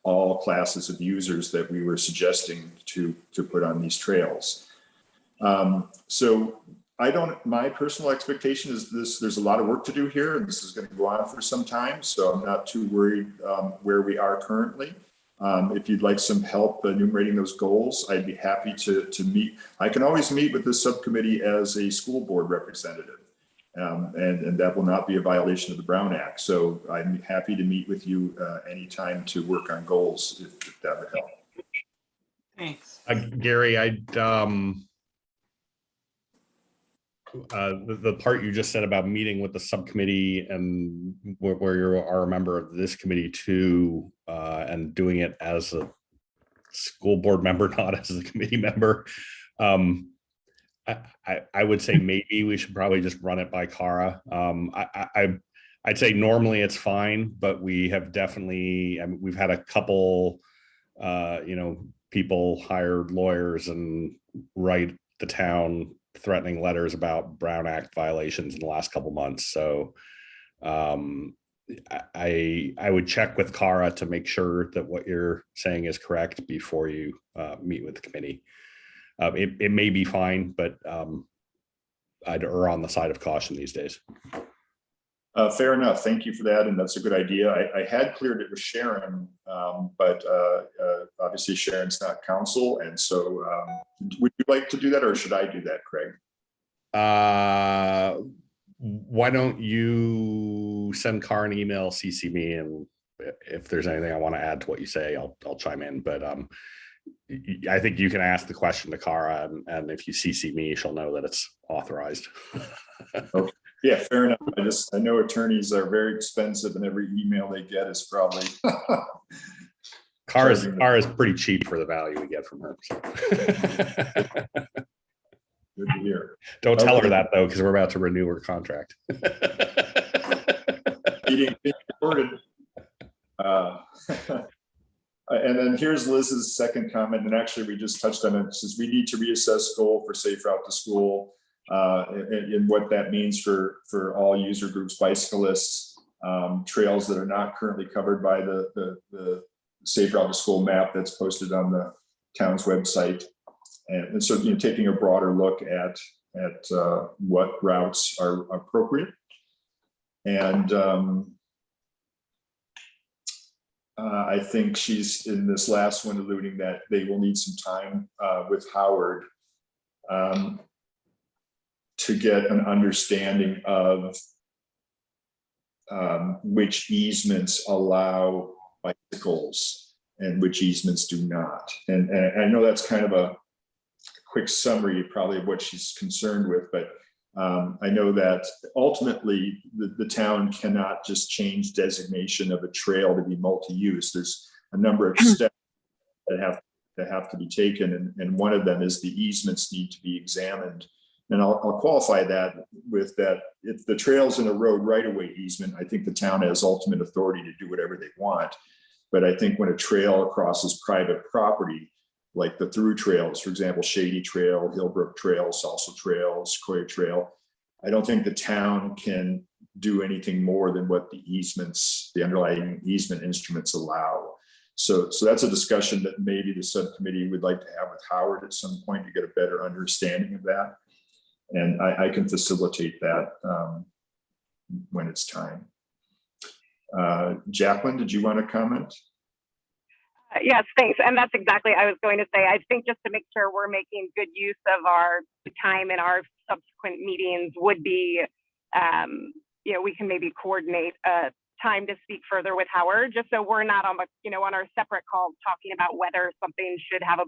all classes of users that we were suggesting to put on these trails. So my personal expectation is there's a lot of work to do here, and this is going to go on for some time. So I'm not too worried where we are currently. If you'd like some help enumerating those goals, I'd be happy to meet. I can always meet with the subcommittee as a school board representative. And that will not be a violation of the Brown Act. So I'm happy to meet with you anytime to work on goals, if that would help. Thanks. Gary, the part you just said about meeting with the subcommittee and where you are a member of this committee too, and doing it as a school board member, not as a committee member. I would say maybe we should probably just run it by Cara. I'd say normally it's fine, but we have definitely, we've had a couple, people hire lawyers and write the town threatening letters about Brown Act violations in the last couple months. So I would check with Cara to make sure that what you're saying is correct before you meet with the committee. It may be fine, but I'd err on the side of caution these days. Fair enough. Thank you for that. And that's a good idea. I had cleared it with Sharon, but obviously Sharon's not counsel. And so would you like to do that, or should I do that, Craig? Why don't you send Cara an email, CC me, and if there's anything I want to add to what you say, I'll chime in. But I think you can ask the question to Cara, and if you CC me, she'll know that it's authorized. Okay. Yeah, fair enough. I know attorneys are very expensive, and every email they get is probably. Cara's pretty cheap for the value we get from her. So. Good to hear. Don't tell her that though, because we're about to renew her contract. Meeting recorded. And then here's Liz's second comment, and actually we just touched on it. It says we need to reassess goal for safe route to school, and what that means for all user groups, bicyclists, trails that are not currently covered by the safe route to school map that's posted on the town's website. And so, taking a broader look at what routes are appropriate. And I think she's in this last one alluding that they will need some time with Howard to get an understanding of which easements allow bicycles and which easements do not. And I know that's kind of a quick summary probably of what she's concerned with, but I know that ultimately the town cannot just change designation of a trail to be multi-use. There's a number of steps that have to be taken, and one of them is the easements need to be examined. And I'll qualify that with that if the trail's in a road right-of-way easement, I think the town has ultimate authority to do whatever they want. But I think when a trail crosses private property, like the through trails, for example, Shady Trail, Hillbrook Trail, Salsa Trail, Sequoia Trail, I don't think the town can do anything more than what the easements, the underlying easement instruments allow. So that's a discussion that maybe the subcommittee would like to have with Howard at some point to get a better understanding of that. And I can facilitate that when it's time. Jacqueline, did you want to comment? Yes, thanks. And that's exactly, I was going to say, I think just to make sure we're making good use of our time in our subsequent meetings would be, you know, we can maybe coordinate a time to speak further with Howard, just so we're not on, you know, on our separate calls talking about whether something should have a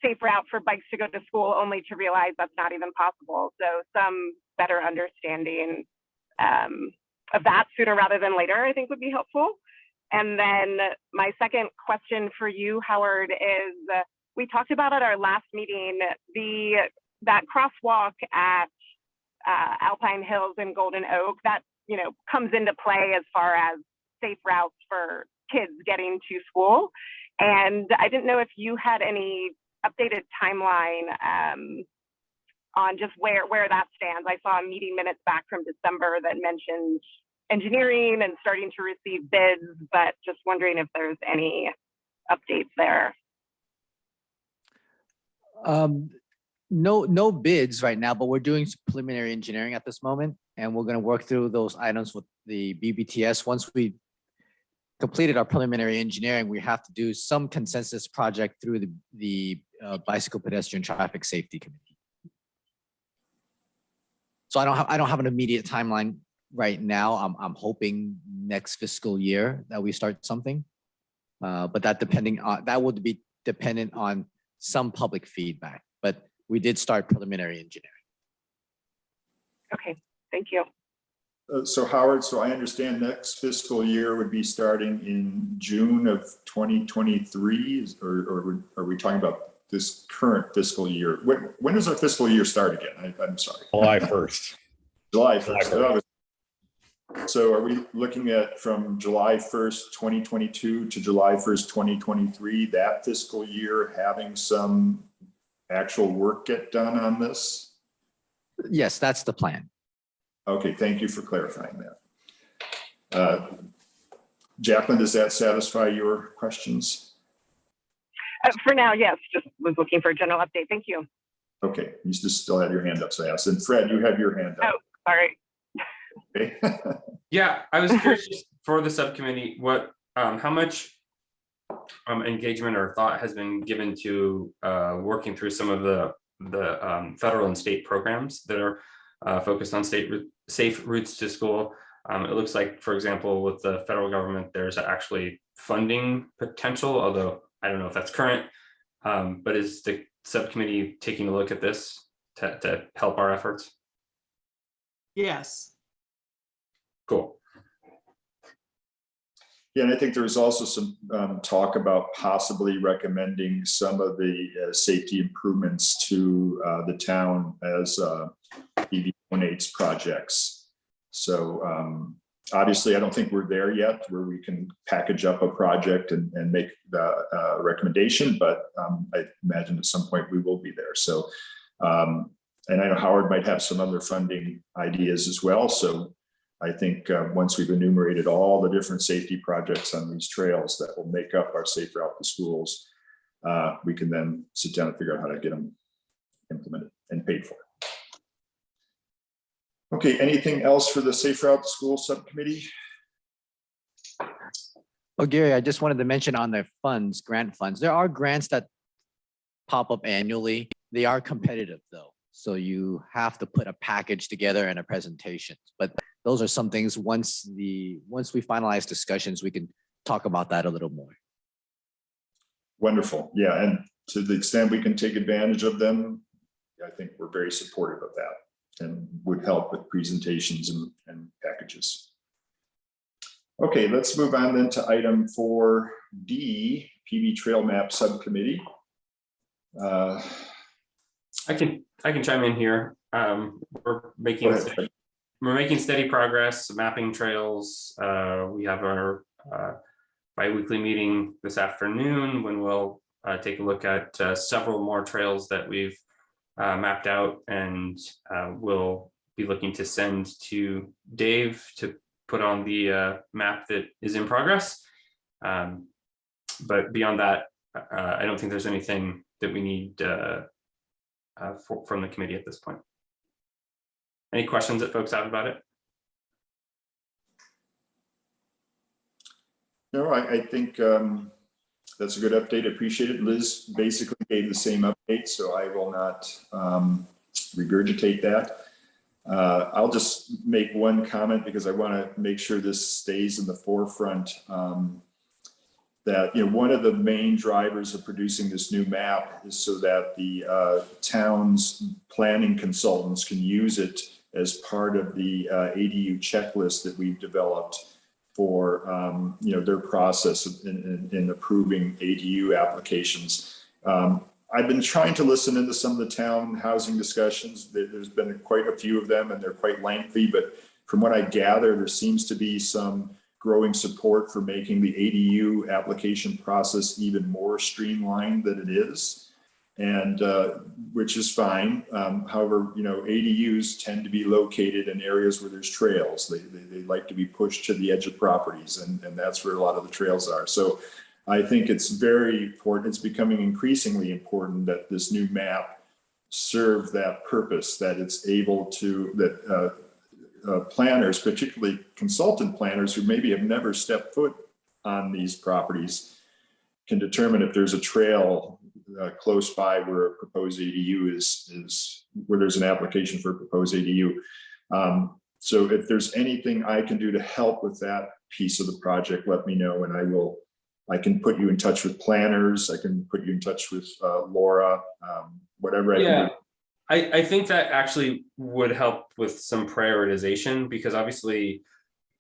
safe route for bikes to go to school, only to realize that's not even possible. So some better understanding of that sooner rather than later, I think would be helpful. And then my second question for you, Howard, is we talked about at our last meeting, that crosswalk at Alpine Hills and Golden Oak, that, you know, comes into play as far as safe routes for kids getting to school. And I didn't know if you had any updated timeline on just where that stands. I saw meeting minutes back from December that mentioned engineering and starting to receive bids, but just wondering if there's any updates there. No bids right now, but we're doing some preliminary engineering at this moment, and we're going to work through those items with the BBTS. Once we completed our preliminary engineering, we have to do some consensus project through the Bicycle Pedestrian Traffic Safety Committee. So I don't have an immediate timeline right now. I'm hoping next fiscal year that we start something, but that would be dependent on some public feedback. But we did start preliminary engineering. Okay, thank you. So Howard, so I understand next fiscal year would be starting in June of 2023, or are we talking about this current fiscal year? When does our fiscal year start again? I'm sorry. July 1st. July 1st. So are we looking at from July 1st, 2022 to July 1st, 2023, that fiscal year having some actual work get done on this? Yes, that's the plan. Okay, thank you for clarifying that. Jacqueline, does that satisfy your questions? For now, yes, just was looking for a general update. Thank you. Okay, you just still have your hand up, so I asked. And Fred, you have your hand up. Oh, sorry. Okay. Yeah, I was curious just for the subcommittee, what, how much engagement or thought has been given to working through some of the federal and state programs that are focused on safe routes to school. It looks like, for example, with the federal government, there's actually funding potential, although I don't know if that's current, but is the subcommittee taking a look at this to help our efforts? Yes. Cool. Yeah, and I think there was also some talk about possibly recommending some of the safety improvements to the town as EV donates projects. So obviously, I don't think we're there yet where we can package up a project and make the recommendation, but I imagine at some point we will be there. So, and I know Howard might have some other funding ideas as well. So I think once we've enumerated all the different safety projects on these trails that will make up our safe route to schools, we can then sit down and figure out how to get them implemented and paid for. Okay, anything else for the safe route to school subcommittee? Oh, Gary, I just wanted to mention on the funds, grant funds, there are grants that pop up annually. They are competitive though. So you have to put a package together and a presentation. But those are some things, once we finalize discussions, we can talk about that a little more. Wonderful. Yeah, and to the extent we can take advantage of them, I think we're very supportive of that and would help with presentations and packages. Okay, let's move on then to item 4D, PB Trail Map Subcommittee. I can chime in here. We're making steady progress mapping trails. We have our bi-weekly meeting this afternoon when we'll take a look at several more trails that we've mapped out, and we'll be looking to send to Dave to put on the map that is in progress. But beyond that, I don't think there's anything that we need from the committee at this point. Any questions that folks have about it? No, I think that's a good update. I appreciate it. Liz basically gave the same update, so I will not regurgitate that. I'll just make one comment because I want to make sure this stays in the forefront. That, you know, one of the main drivers of producing this new map is so that the town's planning consultants can use it as part of the ADU checklist that we've developed for you know, their process in approving ADU applications. I've been trying to listen into some of the town housing discussions. There's been quite a few of them and they're quite lengthy, but from what I gather, there seems to be some growing support for making the ADU application process even more streamlined than it is, and which is fine. However, you know, ADUs tend to be located in areas where there's trails. They like to be pushed to the edge of properties, and that's where a lot of the trails are. So I think it's very important. It's becoming increasingly important that this new map serve that purpose, that it's able to, that planners, particularly consultant planners who maybe have never stepped foot on these properties, can determine if there's a trail close by where a proposed ADU is where there's an application for a proposed ADU. So if there's anything I can do to help with that piece of the project, let me know, and I can put you in touch with planners. I can put you in touch with Laura, whatever I can do. I think that actually would help with some prioritization, because obviously,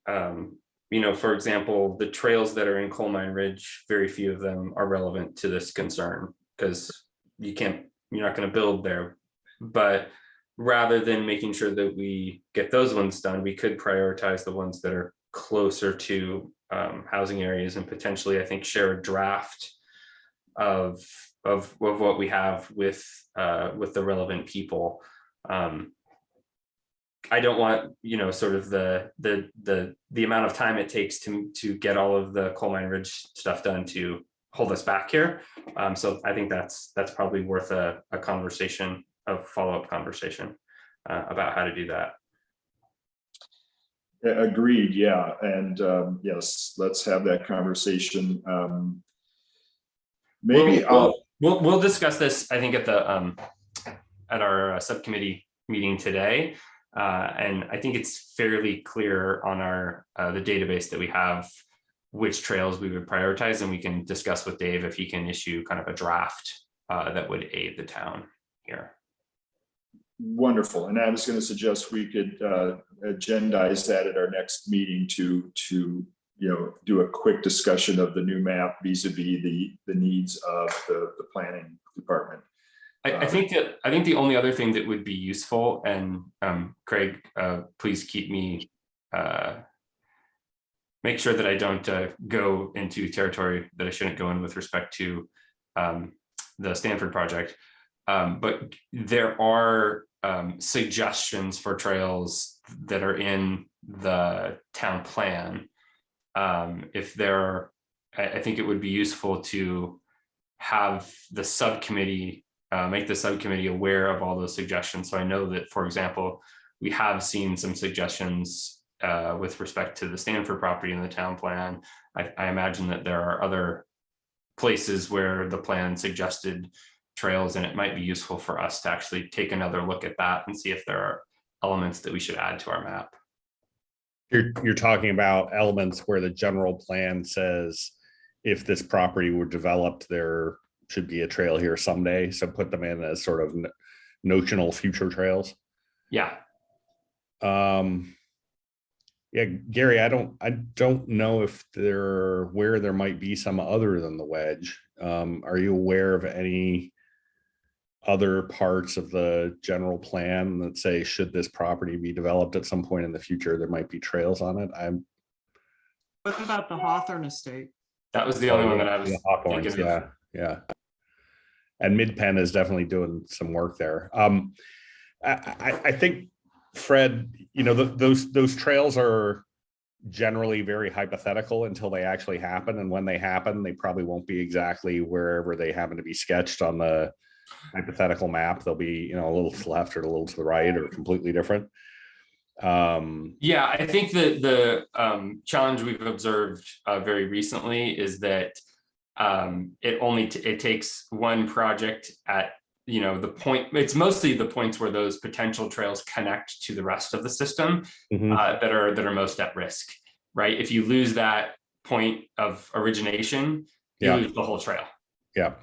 you know, for example, the trails that are in Coal Mine Ridge, very few of them are relevant to this concern because you're not going to build there. But rather than making sure that we get those ones done, we could prioritize the ones that are closer to housing areas, and potentially, I think, share a draft of what we have with the relevant people. I don't want, you know, sort of the amount of time it takes to get all of the Coal Mine Ridge stuff done to hold us back here. So I think that's probably worth a conversation, a follow-up conversation about how to do that. Agreed. Yeah, and yes, let's have that conversation. Maybe we'll discuss this, I think, at the at our subcommittee meeting today, and I think it's fairly clear on our the database that we have which trails we would prioritize, and we can discuss with Dave if he can issue kind of a draft that would aid the town here. Wonderful. And I was going to suggest we could agendize that at our next meeting to you know, do a quick discussion of the new map vis-a-vis the needs of the planning department. I think the only other thing that would be useful, and Craig, please keep me, make sure that I don't go into territory that I shouldn't go in with respect to the Stanford project. But there are suggestions for trails that are in the town plan. If there, I think it would be useful to have the subcommittee, make the subcommittee aware of all those suggestions. So I know that, for example, we have seen some suggestions with respect to the Stanford property in the town plan. I imagine that there are other places where the plan suggested trails, and it might be useful for us to actually take another look at that and see if there are elements that we should add to our map. You're talking about elements where the general plan says if this property were developed, there should be a trail here someday. So put them in as sort of notional future trails. Yeah. Yeah, Gary, I don't know if where there might be some other than the wedge. Are you aware of any other parts of the general plan that say, should this property be developed at some point in the future, there might be trails on it? What about the Hawthorne estate? That was the only one that I was Hawthorns, thinking of. yeah. And Mid-Penn is definitely doing some work there. I think, Fred, those trails are generally very hypothetical until they actually happen. And when they happen, they probably won't be exactly wherever they happen to be sketched on the hypothetical map. They'll be, a little to the left or a little to the right or completely different. Yeah, I think that the challenge we've observed very recently is that it takes one project at the point. It's mostly the points where those potential trails connect to the rest of the system that are most at risk, right? If you lose that point of origination, you lose the whole trail. Yeah,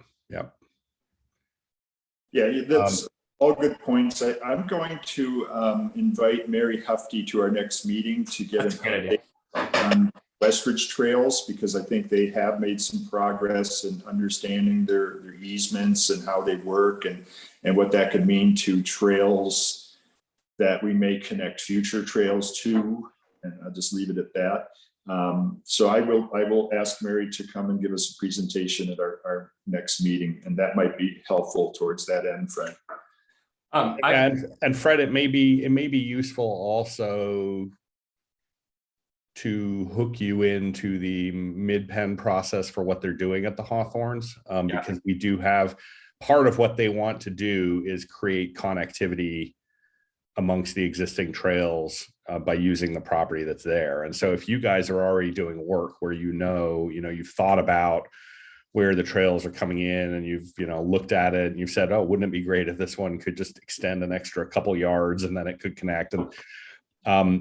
that's all good points. I'm going to invite Mary Hufty to our next meeting to get an update on Westridge trails, because I think they have made some progress in understanding their easements and how they work and what that could mean to trails that we may connect future trails to. And I'll just leave it at that. So I will ask Mary to come and give us a presentation at our next meeting, and that might be helpful towards that end, Fred. And Fred, it may be useful also to hook you into the Mid-Penn process for what they're doing at the Hawthorns, because we do have part of what they want to do is create connectivity amongst the existing trails by using the property that's there. And so if you guys are already doing work where you've thought about where the trails are coming in and you've looked at it and you've said, oh, wouldn't it be great if this one could just extend an extra couple yards and then it could connect. And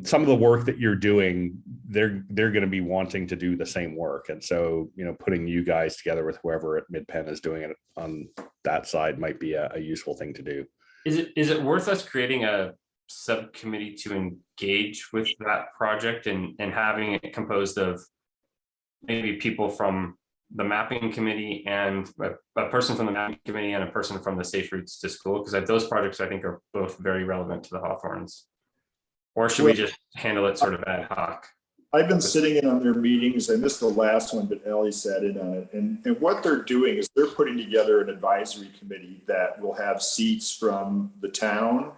some of the work that you're doing, they're going to be wanting to do the same work. And so, putting you guys together with whoever at Mid-Penn is doing it on that side might be a useful thing to do. Is it worth us creating a subcommittee to engage with that project and having it composed of maybe people from the mapping committee and a person from the mapping committee and a person from the Safe Routes to School? Because those projects I think are both very relevant to the Hawthorns. Or should we just handle it sort of ad hoc? I've been sitting in on their meetings. I missed the last one, but Ellie sat in on it. And what they're doing is they're putting together an advisory committee that will have seats from the town,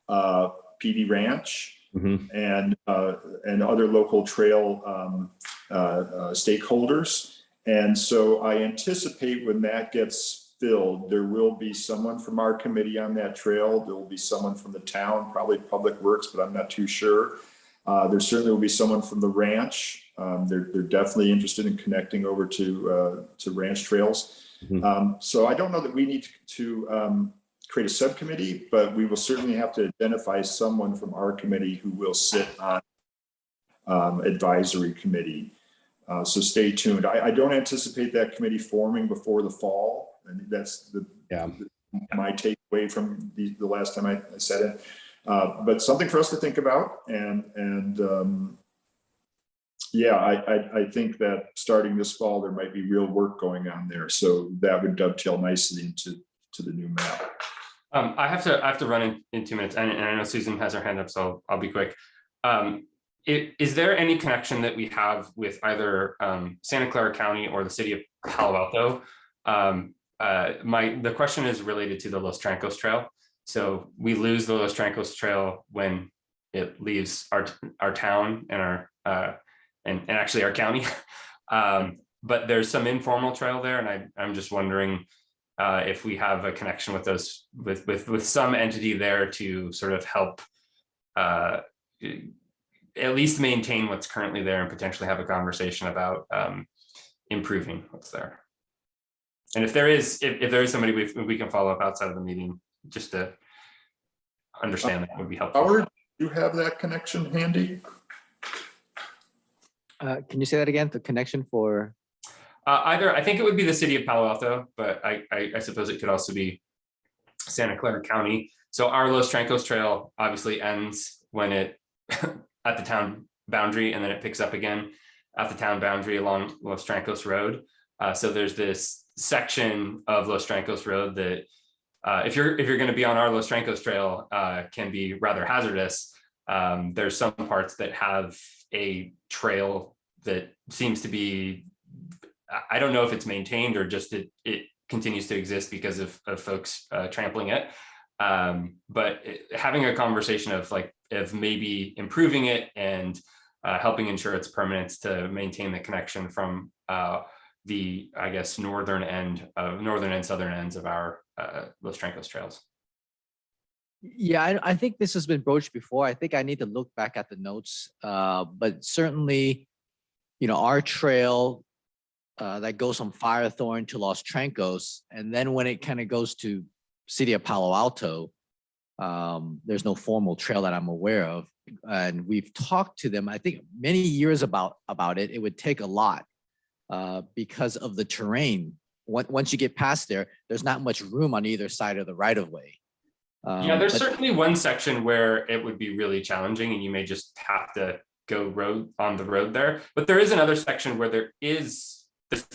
PV Ranch, and other local trail stakeholders. And so I anticipate when that gets filled, there will be someone from our committee on that trail. There will be someone from the town, probably Public Works, but I'm not too sure. There certainly will be someone from the ranch. They're definitely interested in connecting over to ranch trails. So I don't know that we need to create a subcommittee, but we will certainly have to identify someone from our committee who will sit on advisory committee. So stay tuned. I don't anticipate that committee forming before the fall. I think that's my takeaway from the last time I said it. But something for us to think about. And I think that starting this fall, there might be real work going on there. So that would dovetail nicely into the new map. I have to run in 2 minutes, and I know Susan has her hand up, so I'll be quick. Is there any connection that we have with either Santa Clara County or the city of Palo Alto? The question is related to the Los Trancos Trail. So we lose the Los Trancos Trail when it leaves our town and our and actually our county. But there's some informal trail there, and I'm just wondering if we have a connection with those with some entity there to sort of help at least maintain what's currently there and potentially have a conversation about improving what's there. And if there is somebody we can follow up outside of the meeting, just to understand, that would be helpful. Howard, do you have that connection handy? Can you say that again? The connection for? Either, I think it would be the city of Palo Alto, but I suppose it could also be Santa Clara County. So our Los Trancos Trail obviously ends when it at the town boundary, and then it picks up again at the town boundary along Los Trancos Road. So there's this section of Los Trancos Road that if you're going to be on our Los Trancos Trail can be rather hazardous. There's some parts that have a trail that seems to be, I don't know if it's maintained or just it continues to exist because of folks trampling it. But having a conversation of maybe improving it and helping ensure its permanence to maintain the connection from the, I guess, northern and southern ends of our Los Trancos trails. Yeah, I think this has been broached before. I think I need to look back at the notes, but certainly, our trail that goes from Firethorn to Los Trancos, and then when it kind of goes to City of Palo Alto, there's no formal trail that I'm aware of, and we've talked to them. I think many years about it. It would take a lot because of the terrain. Once you get past there, there's not much room on either side of the right of way. Yeah, there's certainly one section where it would be really challenging and you may just have to go on the road there. But there is another section where there's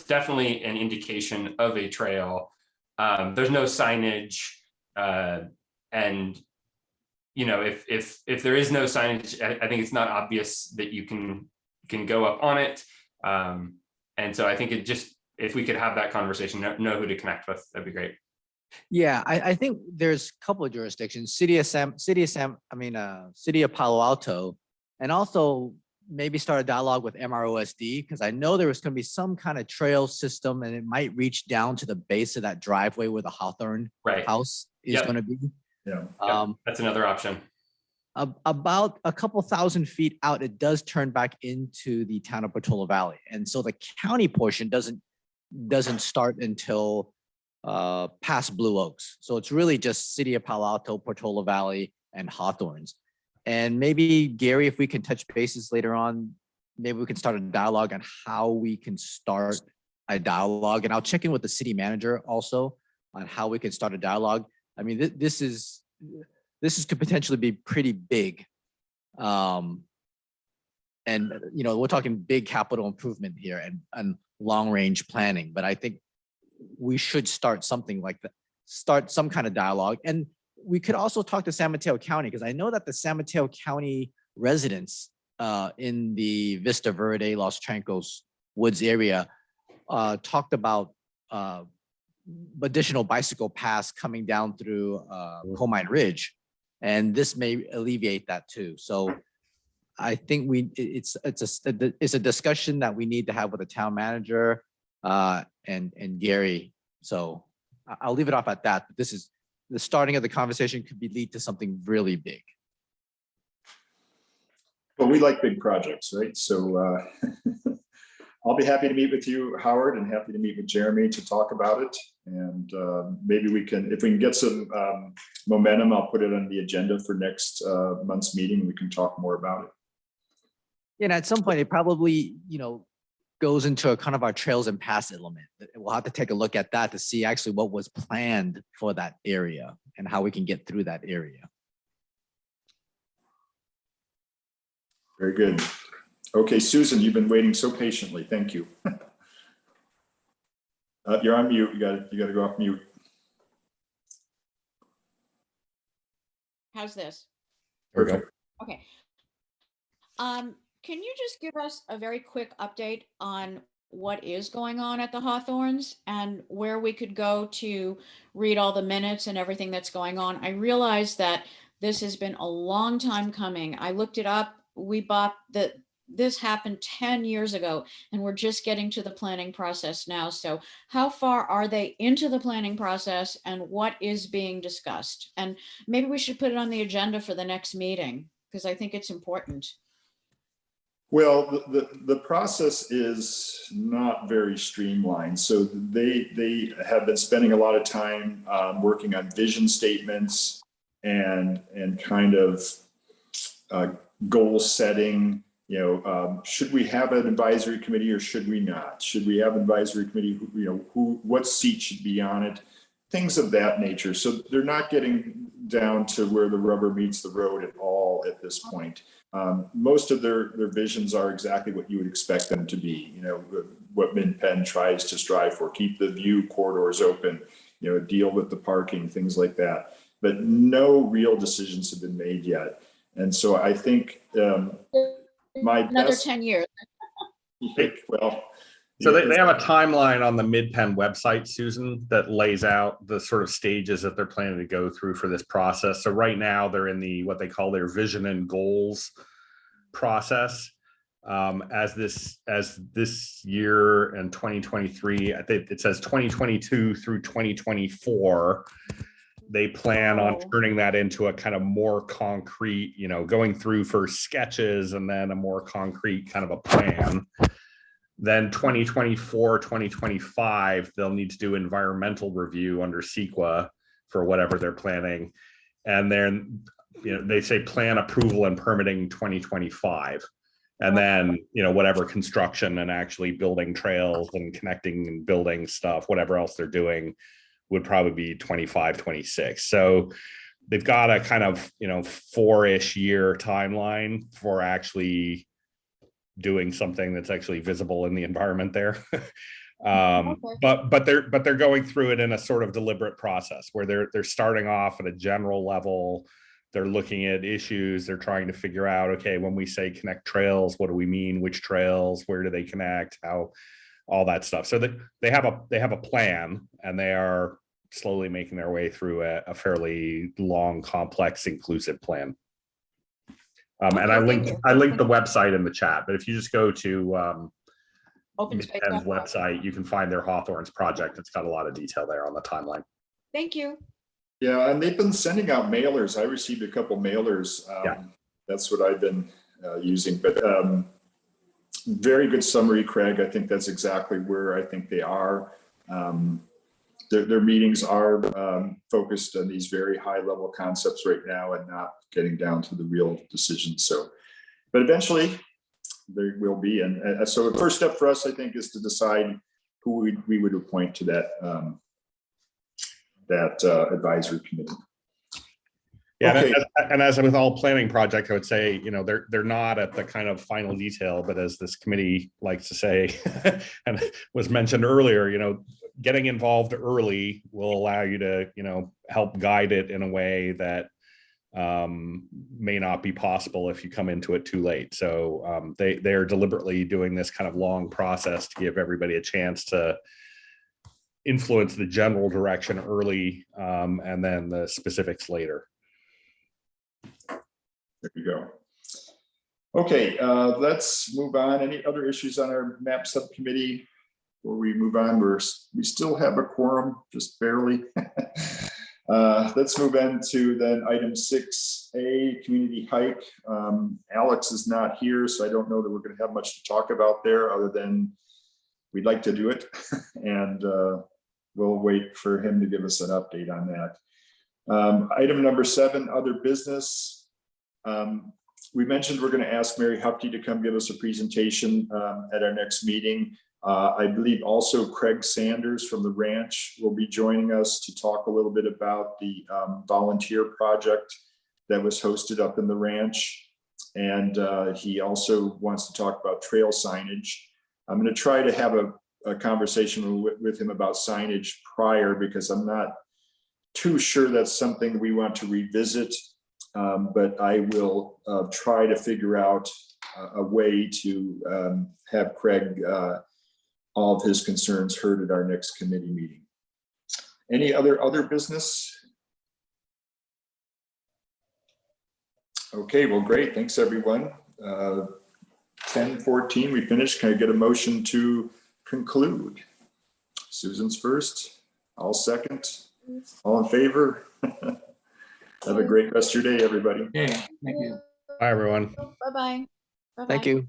definitely an indication of a trail. There's no signage. And, if there is no signage, I think it's not obvious that you can go up on it. And so I think if we could have that conversation, know who to connect with, that'd be great. Yeah, I think there's a couple of jurisdictions, City of Palo Alto, and also maybe start a dialogue with MROSD, because I know there was going to be some kind of trail system and it might reach down to the base of that driveway where the Hawthorne house is going to be. Yeah. That's another option. About a couple thousand feet out, it does turn back into the town of Portola Valley. And so the county portion doesn't start until past Blue Oaks. So it's really just City of Palo Alto, Portola Valley, and Hawthorns. And maybe Gary, if we can touch bases later on, maybe we can start a dialogue on how we can start a dialogue. And I'll check in with the city manager also on how we can start a dialogue. I mean, this could potentially be pretty big. And we're talking big capital improvement here and long range planning, but I think we should start something like that, start some kind of dialogue. And we could also talk to San Mateo County, because I know that the San Mateo County residents in the Vista Verde, Los Trancos Woods area talked about additional bicycle paths coming down through Comine Ridge. And this may alleviate that too. So I think it's a discussion that we need to have with the town manager and Gary. So I'll leave it off at that. But this is the starting of the conversation could lead to something really big. Well, we like big projects, right? So I'll be happy to meet with you, Howard, and happy to meet with Jeremy to talk about it. And maybe we can, if we can get some momentum, I'll put it on the agenda for next month's meeting. We can talk more about it. And at some point, it probably, goes into a kind of our trails and paths element. We'll have to take a look at that to see actually what was planned for that area and how we can get through that area. Very good. Okay, Susan, you've been waiting so patiently. Thank you. You're on mute. You got to go off mute. How's this? Perfect. Okay. Can you just give us a very quick update on what is going on at the Hawthorns and where we could go to read all the minutes and everything that's going on? I realize that this has been a long time coming. I looked it up. This happened 10 years ago, and we're just getting to the planning process now. So how far are they into the planning process and what is being discussed? And maybe we should put it on the agenda for the next meeting, because I think it's important. Well, the process is not very streamlined. So they have been spending a lot of time working on vision statements and kind of goal setting. You know, should we have an advisory committee or should we not? Should we have an advisory committee? What seat should be on it? Things of that nature. So they're not getting down to where the rubber meets the road at all at this point. Most of their visions are exactly what you would expect them to be. You know, what MinPen tries to strive for: keep the view corridors open, you know, deal with the parking, things like that. But no real decisions have been made yet. And so I think Another 10 years. well, So they have a timeline on the MidPen website, Susan, that lays out the sort of stages that they're planning to go through for this process. So right now they're in the what they call their vision and goals process. As this year and 2023, I think it says 2022 through 2024. They plan on turning that into a kind of more concrete, you know, going through first sketches and then a more concrete kind of a plan. Then 2024, 2025, they'll need to do environmental review under CEQA for whatever they're planning. And then, you know, they say plan approval and permitting 2025. And then, you know, whatever construction and actually building trails and connecting and building stuff, whatever else they're doing would probably be 25, 26. So they've got a kind of, you know, 4-ish year timeline for actually doing something that's actually visible in the environment there. But they're going through it in a sort of deliberate process where they're starting off at a general level. They're looking at issues. They're trying to figure out, okay, when we say connect trails, what do we mean? Which trails? Where do they connect? How? All that stuff. So they have a plan, and they are slowly making their way through a fairly long, complex, inclusive plan. And I linked the website in the chat, but if you just go to MidPen's website, you can find their Hawthorns project. It's got a lot of detail there on the timeline. Thank you. Yeah, and they've been sending out mailers. I received a couple mailers. That's what I've been using. But very good summary, Craig. I think that's exactly where I think they are. Their meetings are focused on these very high level concepts right now and not getting down to the real decisions. So, but eventually there will be. And so the first step for us, I think, is to decide who we would appoint to that advisory committee. Yeah, okay. and as with all planning projects, I would say, you know, they're not at the kind of final detail, but as this committee likes to say, and was mentioned earlier, you know, getting involved early will allow you to, you know, help guide it in a way that may not be possible if you come into it too late. So they are deliberately doing this kind of long process to give everybody a chance to influence the general direction early, and then the specifics later. There you go. Okay, let's move on. Any other issues on our map subcommittee before we move on? We still have a quorum, just barely. Let's move on to then item 6A, community hike. Alex is not here, so I don't know that we're going to have much to talk about there other than we'd like to do it. And we'll wait for him to give us an update on that. Item number 7, other business. We mentioned we're going to ask Mary Hupke to come give us a presentation at our next meeting. I believe also Craig Sanders from the ranch will be joining us to talk a little bit about the volunteer project that was hosted up in the ranch. And he also wants to talk about trail signage. I'm going to try to have a conversation with him about signage prior, because I'm not too sure that's something we want to revisit. But I will try to figure out a way to have Craig, all of his concerns heard at our next committee meeting. Any other business? Okay, well, great. Thanks, everyone. 10:14, we finished. Can I get a motion to conclude? Susan's first. I'll second. All in favor? Have a great rest of your day, everybody. Okay, thank you. Bye, everyone. Bye-bye. Thank you.